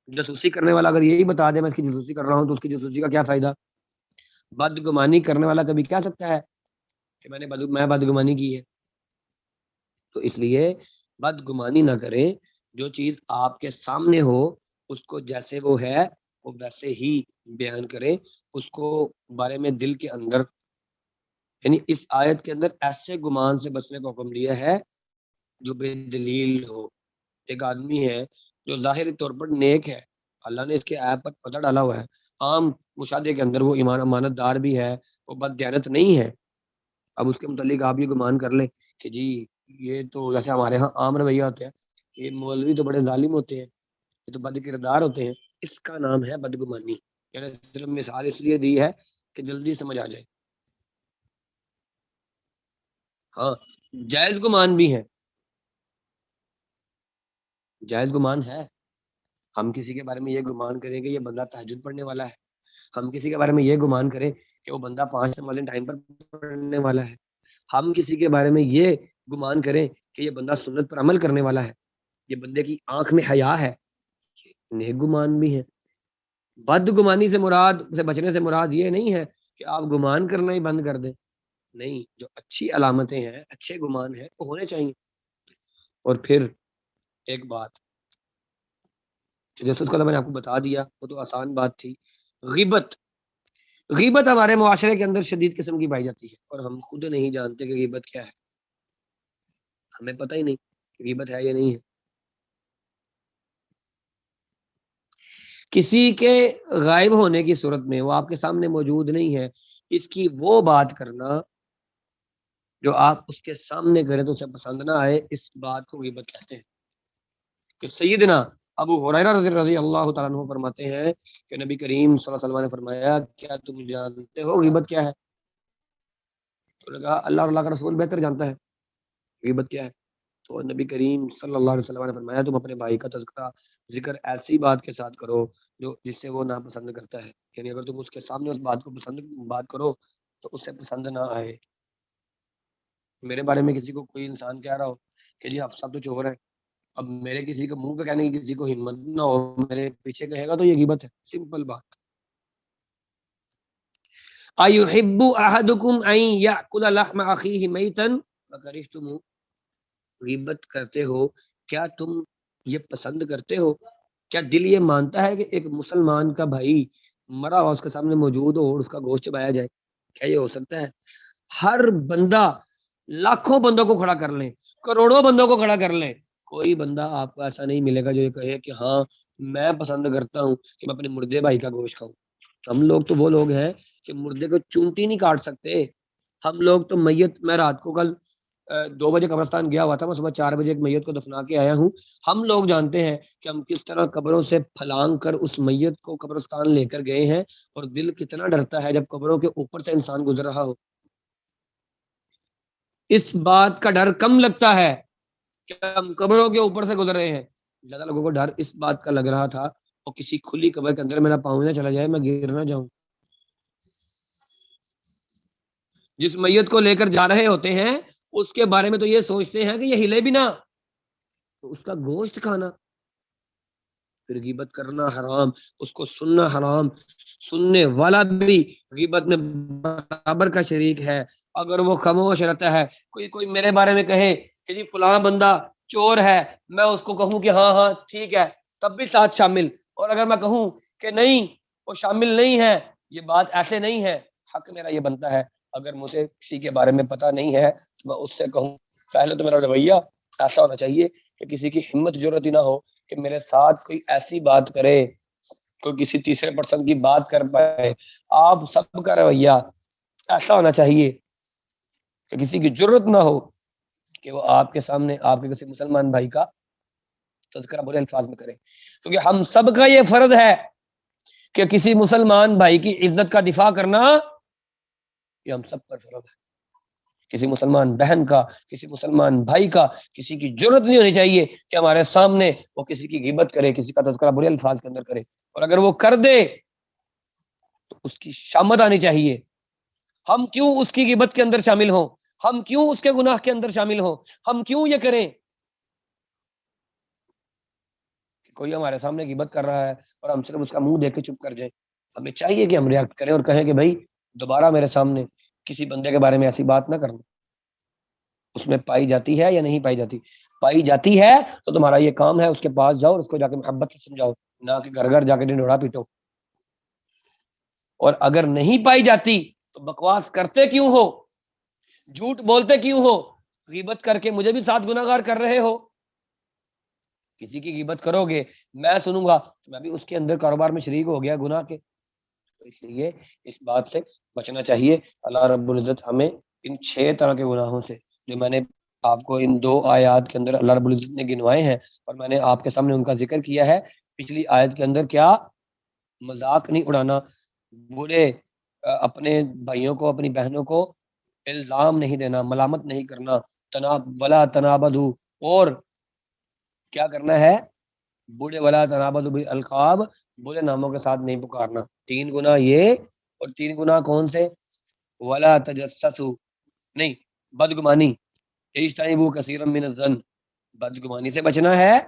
جاسوسی کرنے والا اگر یہی بتا دے میں اس کی جاسوسی کر رہا ہوں تو اس کی جاسوسی کا کیا فائدہ؟ بدگمانی کرنے والا کبھی کہہ سکتا ہے کہ میں بدگمانی کی ہے؟ تو اس لیے بدگمانی نہ کریں، جو چیز آپ کے سامنے ہو اس کو جیسے وہ ہے وہ ویسے ہی بیان کریں، اس کو بارے میں دل کے اندر، یعنی اس آیت کے اندر ایسے گمان سے بچنے کو حکم دیا ہے جو بے دلیل ہو۔ ایک آدمی ہے جو ظاہری طور پر نیک ہے، اللہ نے اس کے عیب پر پردہ ڈالا ہوا ہے، عام مشاہدے کے اندر وہ ایمان امانت دار بھی ہے، وہ بد دیانت نہیں ہے، اب اس کے متعلق آپ یہ گمان کر لیں کہ جی یہ تو جیسے ہمارے ہاں عام رویہ ہوتے ہیں، یہ مولوی تو بڑے ظالم ہوتے ہیں، یہ تو بد کردار ہوتے ہیں، اس کا نام ہے بدگمانی۔ یعنی صرف مثال اس لیے دی ہے کہ جلدی سمجھ آ جائے۔ ہاں جائز گمان بھی ہے، جائز گمان ہے، ہم کسی کے بارے میں یہ گمان کریں کہ یہ بندہ تہجد پڑھنے والا ہے، ہم کسی کے بارے میں یہ گمان کریں کہ وہ بندہ 5 نمازیں ٹائم پر پڑھنے والا ہے، ہم کسی کے بارے میں یہ گمان کریں کہ یہ بندہ سنت پر عمل کرنے والا ہے، یہ بندے کی آنکھ میں حیا ہے، نیک گمان بھی ہے۔ بد گمانی سے بچنے سے مراد یہ نہیں ہے کہ آپ گمان کرنا ہی بند کر دیں، نہیں، جو اچھی علامتیں ہیں، اچھے گمان ہیں وہ ہونے چاہیے۔ اور پھر ایک بات جیسے اس کا میں نے آپ کو بتا دیا، وہ تو آسان بات تھی، غیبت۔ غیبت ہمارے معاشرے کے اندر شدید قسم کی پائی جاتی ہے، اور ہم خود نہیں جانتے کہ غیبت کیا ہے، ہمیں پتہ ہی نہیں کہ غیبت ہے یا نہیں ہے۔ کسی کے غائب ہونے کی صورت میں وہ آپ کے سامنے موجود نہیں ہے، اس کی وہ بات کرنا جو آپ اس کے سامنے کریں تو اسے پسند نہ آئے، اس بات کو غیبت کہتے ہیں۔ کہ سیدنا ابو ہریرہ رضی اللہ تعالیٰ عنہ فرماتے ہیں کہ نبی کریم صلی اللہ علیہ وسلم نے فرمایا کیا تم جانتے ہو غیبت کیا ہے؟ تو نے کہا اللہ اور اللہ کا رسول بہتر جانتا ہے غیبت کیا ہے۔ تو نبی کریم صلی اللہ علیہ وسلم نے فرمایا تم اپنے بھائی کا تذکرہ ذکر ایسی بات کے ساتھ کرو جو جس سے وہ ناپسند کرتا ہے، یعنی اگر تم اس کے سامنے اس بات کو بات کرو تو اسے پسند نہ آئے۔ میرے بارے میں کسی کو کوئی انسان کہہ رہا ہو کہ جی حفصہ تو چور ہے، اب میرے کسی کو منہ پہ کہنے کی کسی کو ہمت نہ ہو، میرے پیچھے کہے گا تو یہ غیبت ہے، سمپل بات۔ اَيُحِبُّ أَحَدُكُمْ أَن يَأْكُلَ لَحْمَ أَخِيهِ مَيْتًا فَكَرِهْتُمُوهُ، غیبت کرتے ہو، کیا تم یہ پسند کرتے ہو؟ کیا دل یہ مانتا ہے کہ ایک مسلمان کا بھائی مرا ہوا اس کے سامنے موجود ہو اور اس کا گوشت چبایا جائے؟ کیا یہ ہو سکتا ہے؟ ہر بندہ لاکھوں بندوں کو کھڑا کر لیں، کروڑوں بندوں کو کھڑا کر لیں، کوئی بندہ آپ کو ایسا نہیں ملے گا جو یہ کہے کہ ہاں میں پسند کرتا ہوں کہ میں اپنے مردے بھائی کا گوشت کھاؤں۔ ہم لوگ تو وہ لوگ ہیں کہ مردے کو چونٹی نہیں کاٹ سکتے، ہم لوگ تو میت، میں رات کو کل 2 بجے قبرستان گیا ہوا تھا، میں صبح 4 بجے ایک میت کو دفنا کے آیا ہوں۔ ہم لوگ جانتے ہیں کہ ہم کس طرح قبروں سے پھلانگ کر اس میت کو قبرستان لے کر گئے ہیں، اور دل کتنا ڈرتا ہے جب قبروں کے اوپر سے انسان گزر رہا ہو۔ اس بات کا ڈر کم لگتا ہے کہ ہم قبروں کے اوپر سے گزر رہے ہیں، زیادہ لوگوں کو ڈر اس بات کا لگ رہا تھا اور کسی کھلی قبر کے اندر میرا پاؤں نہ چلا جائے، میں گر نہ جاؤں۔ جس میت کو لے کر جا رہے ہوتے ہیں اس کے بارے میں تو یہ سوچتے ہیں کہ یہ ہلے بھی نہ، تو اس کا گوشت کھانا، پھر غیبت کرنا حرام، اس کو سننا حرام، سننے والا بھی غیبت میں برابر کا شریک ہے۔ اگر وہ خاموش رہتا ہے، کوئی میرے بارے میں کہے کہ جی فلاں بندہ چور ہے، میں اس کو کہوں کہ ہاں ہاں ٹھیک ہے، تب بھی ساتھ شامل، اور اگر میں کہوں کہ نہیں وہ شامل نہیں ہے، یہ بات ایسے نہیں ہے، حق میرا یہ بنتا ہے اگر مجھے کسی کے بارے میں پتہ نہیں ہے تو میں اس سے کہوں۔ پہلے تو میرا رویہ ایسا ہونا چاہیے کہ کسی کی ہمت جرت ہی نہ ہو کہ میرے ساتھ کوئی ایسی بات کرے، کوئی کسی تیسرے پرسن کی بات کر پائے۔ آپ سب کا رویہ ایسا ہونا چاہیے کہ کسی کی جرت نہ ہو کہ وہ آپ کے سامنے آپ کے کسی مسلمان بھائی کا تذکرہ برے الفاظ میں کرے، کیونکہ ہم سب کا یہ فرض ہے کہ کسی مسلمان بھائی کی عزت کا دفاع کرنا یہ ہم سب پر فرض ہے۔ کسی مسلمان بہن کا، کسی مسلمان بھائی کا کسی کی جرت نہیں ہونی چاہیے کہ ہمارے سامنے وہ کسی کی غیبت کرے، کسی کا تذکرہ برے الفاظ کے اندر کرے، اور اگر وہ کر دے تو اس کی شامت آنی چاہیے۔ ہم کیوں اس کی غیبت کے اندر شامل ہوں؟ ہم کیوں اس کے گناہ کے اندر شامل ہوں؟ ہم کیوں یہ کریں کہ کوئی ہمارے سامنے غیبت کر رہا ہے اور ہم صرف اس کا منہ دیکھ کے چپ کر جائیں؟ ہمیں چاہیے کہ ہم ریاکٹ کریں اور کہیں کہ بھائی دوبارہ میرے سامنے کسی بندے کے بارے میں ایسی بات نہ کرنا۔ اس میں پائی جاتی ہے یا نہیں پائی جاتی؟ پائی جاتی ہے تو تمہارا یہ کام ہے اس کے پاس جاؤ اور اس کو جا کے محبت سے سمجھاؤ، نہ کہ گھر گھر جا کے ڈنڈورا پیٹو۔ اور اگر نہیں پائی جاتی تو بکواس کرتے کیوں ہو؟ جھوٹ بولتے کیوں ہو؟ غیبت کر کے مجھے بھی ساتھ گناہگار کر رہے ہو۔ کسی کی غیبت کرو گے، میں سنوں گا تو میں بھی اس کے اندر کاروبار میں شریک ہو گیا گناہ کے۔ تو اس لیے اس بات سے بچنا چاہیے۔ اللہ رب العزت ہمیں ان 6 طرح کے گناہوں سے جو میں نے آپ کو ان 2 آیات کے اندر اللہ رب العزت نے گنوائے ہیں اور میں نے آپ کے سامنے ان کا ذکر کیا ہے۔ پچھلی آیت کے اندر کیا مذاق نہیں اڑانا، برے اپنے بھائیوں کو اپنی بہنوں کو الزام نہیں دینا، ملامت نہیں کرنا، ولا تنابدوا، اور کیا کرنا ہے برے ولا تنابدوا بالالقاب، برے ناموں کے ساتھ نہیں پکارنا۔ 3 گناہ یہ، اور 3 گناہ کون سے؟ ولا تجسسوا، نہیں بدگمانی، اجتنبوا کثیرا من الظن، بدگمانی سے بچنا ہے۔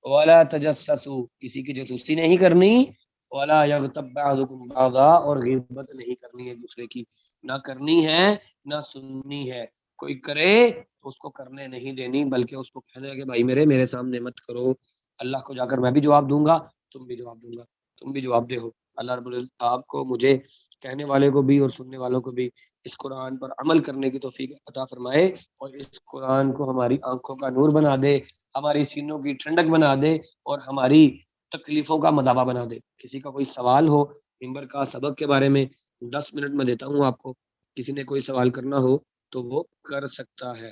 ولا تجسسوا، کسی کی جاسوسی نہیں کرنی۔ ولا یغتب بعضکم بعضا، اور غیبت نہیں کرنی ایک دوسرے کی، نہ کرنی ہے نہ سننی ہے۔ کوئی کرے تو اس کو کرنے نہیں دینی، بلکہ اس کو کہنا ہے کہ بھائی میرے سامنے مت کرو۔ اللہ کو جا کر میں بھی جواب دوں گا، تم بھی جواب دوں گا، تم بھی جواب دے ہو۔ اللہ رب العزت آپ کو، مجھے، کہنے والے کو بھی اور سننے والوں کو بھی اس قرآن پر عمل کرنے کی توفیق عطا فرمائے، اور اس قرآن کو ہماری آنکھوں کا نور بنا دے، ہماری سینوں کی ٹھنڈک بنا دے، اور ہماری تکلیفوں کا مداوع بنا دے۔ کسی کا کوئی سوال ہو ممبر کا سبق کے بارے میں، 10 منٹ میں دیتا ہوں آپ کو، کسی نے کوئی سوال کرنا ہو تو وہ کر سکتا ہے۔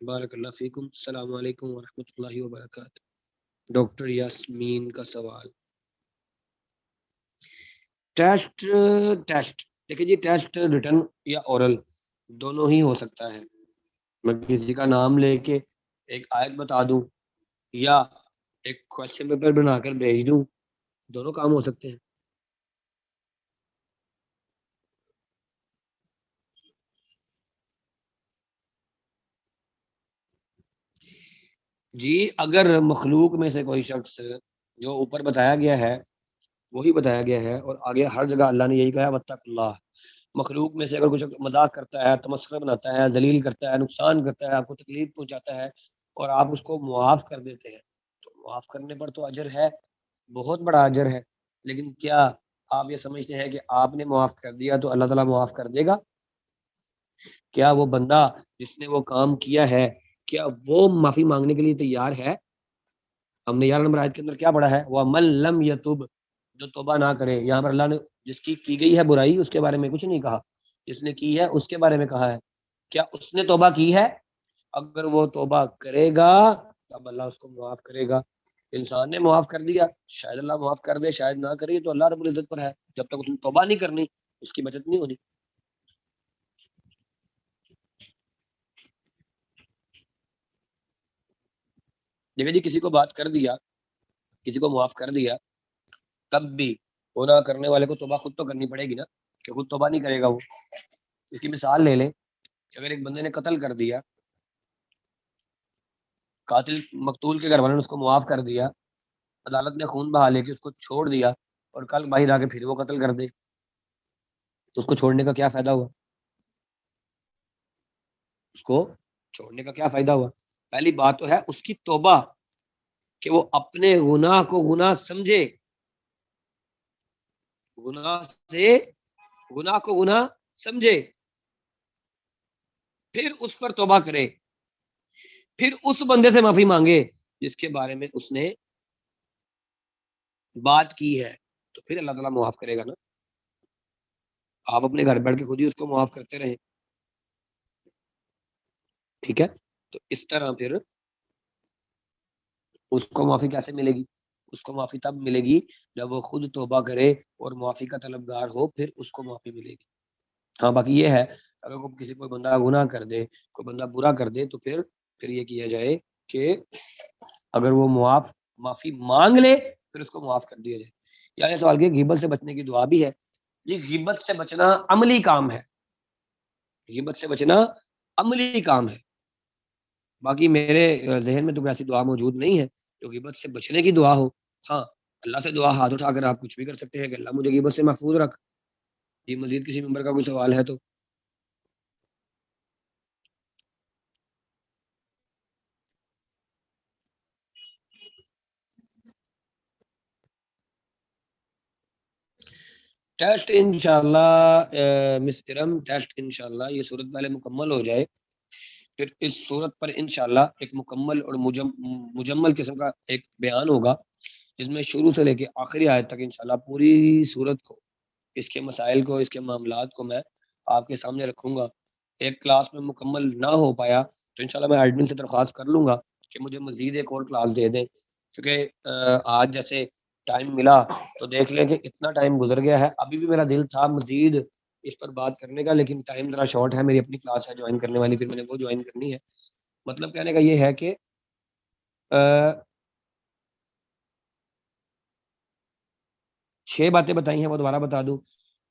بارک اللہ فیکم، السلام علیکم ورحمۃ اللہ وبرکاتہ۔ ڈاکٹر یاسمین کا سوال، ٹیسٹ دیکھیں جی، ٹیسٹ ریٹن یا اورل دونوں ہی ہو سکتا ہے۔ میں کسی کا نام لے کے ایک آیت بتا دوں یا ایک کوشچن پیپر بنا کر بھیج دوں، دونوں کام ہو سکتے ہیں۔ جی اگر مخلوق میں سے کوئی شخص جو اوپر بتایا گیا ہے وہی بتایا گیا ہے، اور آگے ہر جگہ اللہ نے یہی کہا ہے واتقوا اللہ، مخلوق میں سے اگر کچھ مذاق کرتا ہے، تمسخر بناتا ہے، ذلیل کرتا ہے، نقصان کرتا ہے، آپ کو تکلیف پہنچاتا ہے، اور آپ اس کو معاف کر دیتے ہیں، تو معاف کرنے پر تو اجر ہے، بہت بڑا اجر ہے۔ لیکن کیا آپ یہ سمجھتے ہیں کہ آپ نے معاف کر دیا تو اللہ تعالیٰ معاف کر دے گا؟ کیا وہ بندہ جس نے وہ کام کیا ہے کیا وہ معافی مانگنے کے لیے تیار ہے؟ ہم نے 11 نمبر آیت کے اندر کیا پڑھا ہے؟ وَمَن لَمْ يَتُبْ، جو توبہ نہ کرے۔ یہاں پر اللہ نے جس کی گئی ہے برائی اس کے بارے میں کچھ نہیں کہا، جس نے کی ہے اس کے بارے میں کہا ہے۔ کیا اس نے توبہ کی ہے؟ اگر وہ توبہ کرے گا تب اللہ اس کو معاف کرے گا۔ انسان نے معاف کر دیا، شاید اللہ معاف کر دے، شاید نہ کرے، تو اللہ رب العزت پر ہے۔ جب تک اس نے توبہ نہیں کرنی اس کی بچت نہیں ہونی۔ دیکھیں جی، کسی کو بات کر دیا، کسی کو معاف کر دیا، تب بھی گناہ کرنے والے کو توبہ خود تو کرنی پڑے گی نا، کہ خود توبہ نہیں کرے گا وہ۔ اس کی مثال لے لیں کہ اگر ایک بندے نے قتل کر دیا، قاتل مقتول کے گھر والوں نے اس کو معاف کر دیا، عدالت نے خون بہا لے کے اس کو چھوڑ دیا، اور کل باہر آ کے پھر وہ قتل کر دے، تو اس کو چھوڑنے کا کیا فائدہ ہوا؟ اس کو چھوڑنے کا کیا فائدہ ہوا؟ پہلی بات تو ہے اس کی توبہ، کہ وہ اپنے گناہ کو گناہ سمجھے، گناہ کو گناہ سمجھے، پھر اس پر توبہ کرے، پھر اس بندے سے معافی مانگے جس کے بارے میں اس نے بات کی ہے، تو پھر اللہ تعالیٰ معاف کرے گا نا. آپ اپنے گھر بیٹھ کے خود ہی اس کو معاف کرتے رہیں. ٹھیک ہے، تو اس طرح پھر اس کو معافی کیسے ملے گی؟ اس کو معافی تب ملے گی جب وہ خود توبہ کرے اور معافی کا طلبگار ہو، پھر اس کو معافی ملے گی. ہاں باقی یہ ہے اگر کوئی بندہ گناہ کر دے، کوئی بندہ برا کر دے، تو پھر یہ کیا جائے کہ اگر وہ معافی مانگ لے پھر اس کو معاف کر دیا جائے. یعنی سوال کہ غیبت سے بچنے کی دعا بھی ہے. یہ غیبت سے بچنا عملی کام ہے، غیبت سے بچنا عملی کام ہے. باقی میرے ذہن میں تو کوئی ایسی دعا موجود نہیں ہے جو غیبت سے بچنے کی دعا ہو. ہاں اللہ سے دعا ہاتھ اٹھا کر آپ کچھ بھی کر سکتے ہیں کہ اللہ مجھے غیبت سے محفوظ رکھ. یہ مزید کسی ممبر کا کوئی سوال ہے تو ٹیسٹ انشاءاللہ مس ارم، ٹیسٹ انشاءاللہ یہ صورت پہلے مکمل ہو جائے، پھر اس صورت پر انشاءاللہ ایک مکمل اور مجمل قسم کا ایک بیان ہوگا، جس میں شروع سے لے کے آخری آیت تک انشاءاللہ پوری صورت کو، اس کے مسائل کو، اس کے معاملات کو میں آپ کے سامنے رکھوں گا. ایک کلاس میں مکمل نہ ہو پایا تو انشاءاللہ میں ایڈمن سے درخواست کر لوں گا کہ مجھے مزید ایک اور کلاس دے دیں، کیونکہ آج جیسے ٹائم ملا تو دیکھ لیں کہ اتنا ٹائم گزر گیا ہے. ابھی بھی میرا دل تھا مزید اس پر بات کرنے کا، لیکن ٹائم ذرا شارٹ ہے. میری اپنی کلاس ہے جوائن کرنے والی، پھر میں نے وہ جوائن کرنی ہے. مطلب کہنے کا یہ ہے کہ 6 باتیں بتائی ہیں، وہ دوبارہ بتا دوں.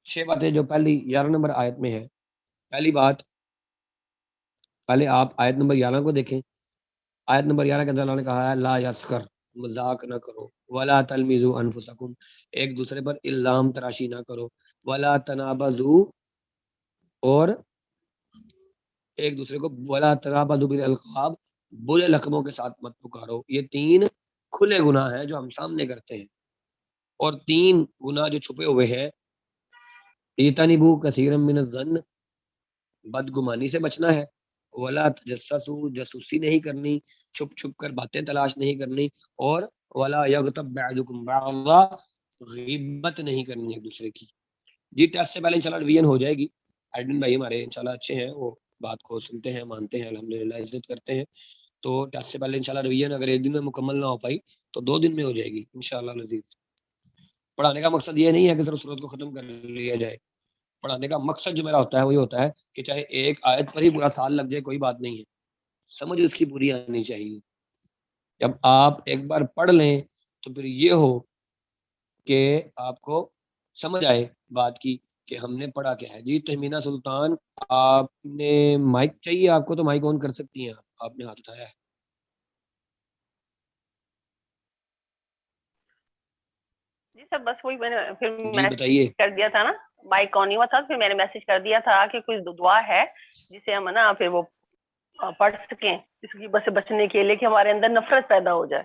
6 باتیں جو پہلی 11 نمبر آیت میں ہے. پہلی بات، پہلے آپ آیت نمبر 11 کو دیکھیں. آیت نمبر 11 کے اندر اللہ نے کہا ہے لا یسخر، مذاق نہ کرو، ولا تلمزوا انفسکم، ایک دوسرے پر الزام تراشی نہ کرو، ولا تنابزوا، اور ایک دوسرے کو ولا تنابزوا بالالقاب، برے لقبوں کے ساتھ مت پکارو. یہ 3 کھلے گناہ ہیں جو ہم سامنے کرتے ہیں، اور 3 گناہ جو چھپے ہوئے ہیں. اجتنبوا کثیرا من الظن، بدگمانی سے بچنا ہے. ولا تجسسوا، جاسوسی نہیں کرنی، چھپ چھپ کر باتیں تلاش نہیں کرنی. اور ولا یغتب بعضکم بعضا، غیبت نہیں کرنی ایک دوسرے کی. جی ٹیسٹ سے پہلے انشاءاللہ ریویژن ہو جائے گی. ایڈمن بھائی ہمارے انشاءاللہ اچھے ہیں، وہ بات کو سنتے ہیں، مانتے ہیں، الحمدللہ عزت کرتے ہیں. تو ٹیسٹ سے پہلے انشاءاللہ ریویژن اگر ایک دن میں مکمل نہ ہو پائی تو 2 دن میں ہو جائے گی انشاءاللہ العزیز. پڑھانے کا مقصد یہ نہیں ہے کہ صرف سورت کو ختم کر لیا جائے. پڑھانے کا مقصد جو میرا ہوتا ہے وہ یہ ہوتا ہے کہ چاہے ایک آیت پر ہی پورا سال لگ جائے کوئی بات نہیں ہے، سمجھ اس کی پوری آنی چاہیے. جب آپ ایک بار پڑھ لیں تو پھر یہ ہو کہ آپ کو سمجھ آئے بات کی کہ ہم نے پڑھا کیا ہے. جی تہمینہ سلطان، آپ نے مائک چاہیے آپ کو تو مائک آن کر سکتی ہیں، آپ نے ہاتھ اٹھایا ہے. جی سر بس وہی میں نے پھر جی میسج بتائیے. کر دیا تھا نا، مائک آن ہی ہوا تھا، پھر میں نے میسج کر دیا تھا کہ کوئی دعا ہے جسے ہم نا پھر وہ پڑھ سکیں اس غیبت سے بچنے کے لیے، کہ ہمارے اندر نفرت پیدا ہو جائے.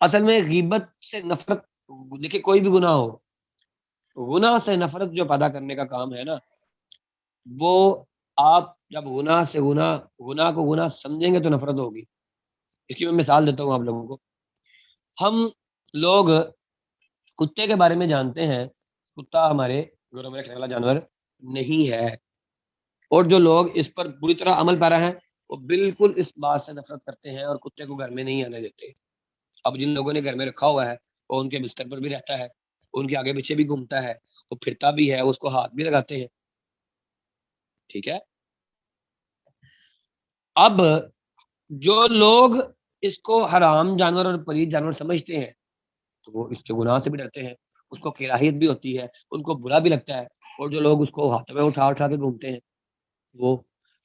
اصل میں غیبت سے نفرت، دیکھیں کوئی بھی گناہ ہو، گناہ سے نفرت جو پیدا کرنے کا کام ہے نا، وہ آپ جب گناہ کو گناہ سمجھیں گے تو نفرت ہوگی. اس کی میں مثال دیتا ہوں آپ لوگوں کو. ہم لوگ کتے کے بارے میں جانتے ہیں، کتا ہمارے گھروں میں رکھنے والا جانور نہیں ہے، اور جو لوگ اس پر بری طرح عمل پیرا ہیں وہ بالکل اس بات سے نفرت کرتے ہیں اور کتے کو گھر میں نہیں آنے دیتے. اب جن لوگوں نے گھر میں رکھا ہوا ہے وہ ان کے بستر پر بھی رہتا ہے، ان کے آگے پیچھے بھی گھومتا ہے، وہ پھرتا بھی ہے، اس کو ہاتھ بھی لگاتے ہیں. ٹھیک ہے. اب جو لوگ اس کو حرام جانور اور پلید جانور سمجھتے ہیں تو وہ اس کے گناہ سے بھی ڈرتے ہیں، اس کو کراہیت بھی ہوتی ہے، ان کو برا بھی لگتا ہے. اور جو لوگ اس کو ہاتھ میں اٹھا اٹھا کے گھومتے ہیں وہ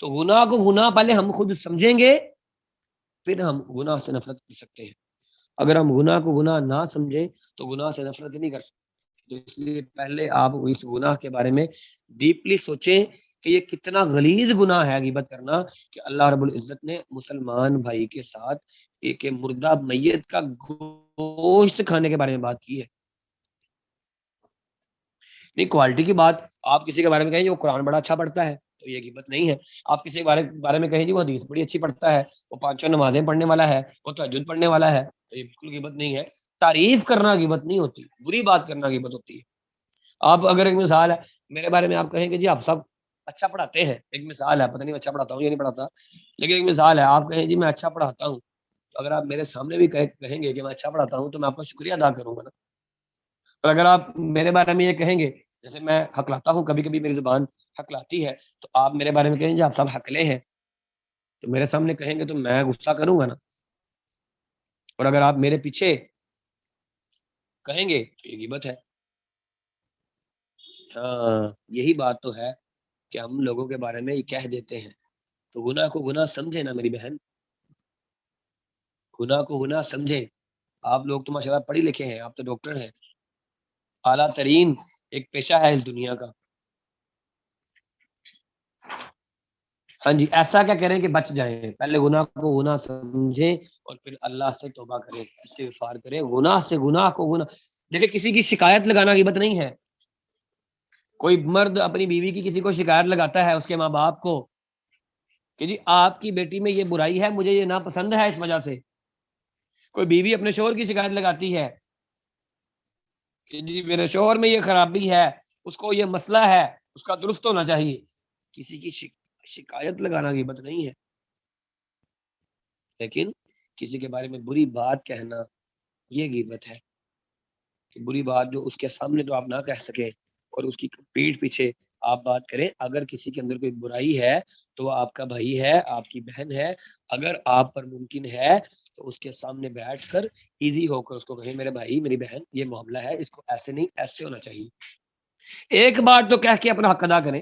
تو گناہ کو گناہ پہلے ہم خود سمجھیں گے پھر ہم گناہ سے نفرت کر سکتے ہیں. اگر ہم گناہ کو گناہ نہ سمجھیں تو گناہ سے نفرت نہیں کر سکتے. تو اس لیے پہلے آپ اس گناہ کے بارے میں ڈیپلی سوچیں کہ یہ کتنا غلیظ گناہ ہے غیبت کرنا، کہ اللہ رب العزت نے مسلمان بھائی کے ساتھ ایک مردہ میت کا گوشت کھانے کے بارے میں بات کی ہے. نہیں کوالٹی کی بات، آپ کسی کے بارے میں کہیں وہ قرآن بڑا اچھا پڑھتا ہے تو یہ غیبت نہیں ہے۔ آپ کسی کے بارے میں کہیں جی وہ حدیث بڑی اچھی پڑھتا ہے، وہ 5 نمازیں پڑھنے والا ہے، وہ تہجد پڑھنے والا ہے، تو یہ بالکل غیبت نہیں ہے۔ تعریف کرنا غیبت نہیں ہوتی، بری بات کرنا غیبت ہوتی ہے۔ آپ اگر ایک مثال ہے میرے بارے میں، آپ کہیں کہ جی آپ سب اچھا پڑھاتے ہیں، ایک مثال ہے، پتہ نہیں اچھا پڑھاتا ہوں یا نہیں پڑھاتا، لیکن ایک مثال ہے، آپ کہیں جی میں اچھا پڑھاتا ہوں، تو اگر آپ میرے سامنے بھی کہیں گے کہ میں اچھا پڑھاتا ہوں تو میں آپ کا شکریہ ادا کروں گا نا۔ اور اگر آپ میرے بارے میں یہ کہیں گے، جیسے میں حق لاتا ہوں، کبھی کبھی میری زبان حق لاتی ہے، تو آپ میرے بارے میں کہیں گے آپ سب حقلے ہیں، تو میرے سامنے کہیں گے تو میں غصہ کروں گا نا۔ اور اگر آپ میرے پیچھے کہیں گے تو یہ غیبت ہے۔ ہاں یہی بات تو ہے کہ ہم لوگوں کے بارے میں یہ کہہ دیتے ہیں، تو گناہ کو گناہ سمجھے نا میری بہن، گناہ کو گناہ سمجھیں۔ آپ لوگ تو ماشاءاللہ پڑھی لکھے ہیں، آپ تو ڈاکٹر ہیں، اعلیٰ ترین ایک پیشہ ہے اس دنیا کا۔ ہاں جی، ایسا کیا کریں کہ بچ جائیں، پہلے گناہ کو گناہ سمجھیں اور پھر اللہ سے توبہ کریں، استغفار کریں، گناہ سے گناہ کو گناہ۔ دیکھیں کسی کی شکایت لگانا غیبت نہیں ہے۔ کوئی مرد اپنی بیوی کی کسی کو شکایت لگاتا ہے، اس کے ماں باپ کو، کہ جی آپ کی بیٹی میں یہ برائی ہے، مجھے یہ ناپسند ہے اس وجہ سے۔ کوئی بیوی اپنے شوہر کی شکایت لگاتی ہے کہ جی میرے شوہر میں یہ خرابی ہے، اس کو یہ مسئلہ ہے، اس کا درست ہونا چاہیے۔ کسی کی شکایت لگانا غیبت نہیں ہے، لیکن کسی کے بارے میں بری بات کہنا یہ غیبت ہے، کہ بری بات جو اس کے سامنے تو آپ نہ کہہ سکیں اور اس کی پیٹھ پیچھے آپ بات کریں۔ اگر کسی کے اندر کوئی برائی ہے تو وہ آپ کا بھائی ہے، آپ کی بہن ہے، اگر آپ پر ممکن ہے تو اس کے سامنے بیٹھ کر ایزی ہو کر اس کو کہیں میرے بھائی میری بہن یہ معاملہ ہے، اس کو ایسے نہیں ایسے ہونا چاہیے۔ ایک بار تو کہہ کے اپنا حق ادا کریں،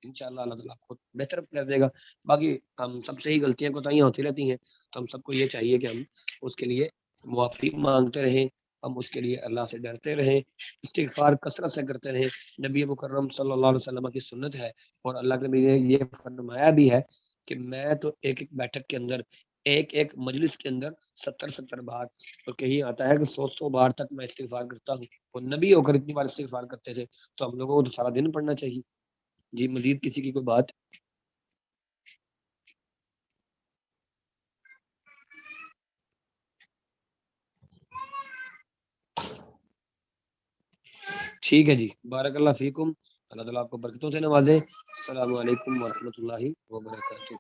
انشاءاللہ اللہ تعالیٰ آپ کو بہتر کر دے گا۔ باقی ہم سب سے ہی غلطیاں کوتاہیاں ہوتی رہتی ہیں، تو ہم سب کو یہ چاہیے کہ ہم اس کے لیے معافی مانگتے رہیں، ہم اس کے لیے اللہ سے ڈرتے رہیں، استغفار کثرت سے کرتے رہیں۔ نبی مکرم صلی اللہ علیہ وسلم کی سنت ہے، اور اللہ کے نبی نے یہ فرمایا بھی ہے کہ میں تو ایک ایک بیٹھک کے اندر، ایک ایک مجلس کے اندر 70 بار، اور کہیں آتا ہے کہ 100 بار تک میں استغفار کرتا ہوں۔ اور نبی ہو کر اتنی بار استغفار کرتے تھے، تو ہم لوگوں کو تو سارا دن پڑھنا چاہیے۔ جی مزید کسی کی کوئی بات؟ ٹھیک ہے جی، بارک اللہ فیکم، اللہ تعالیٰ آپ کو برکتوں سے نوازے۔ السلام علیکم ورحمۃ اللہ وبرکاتہ۔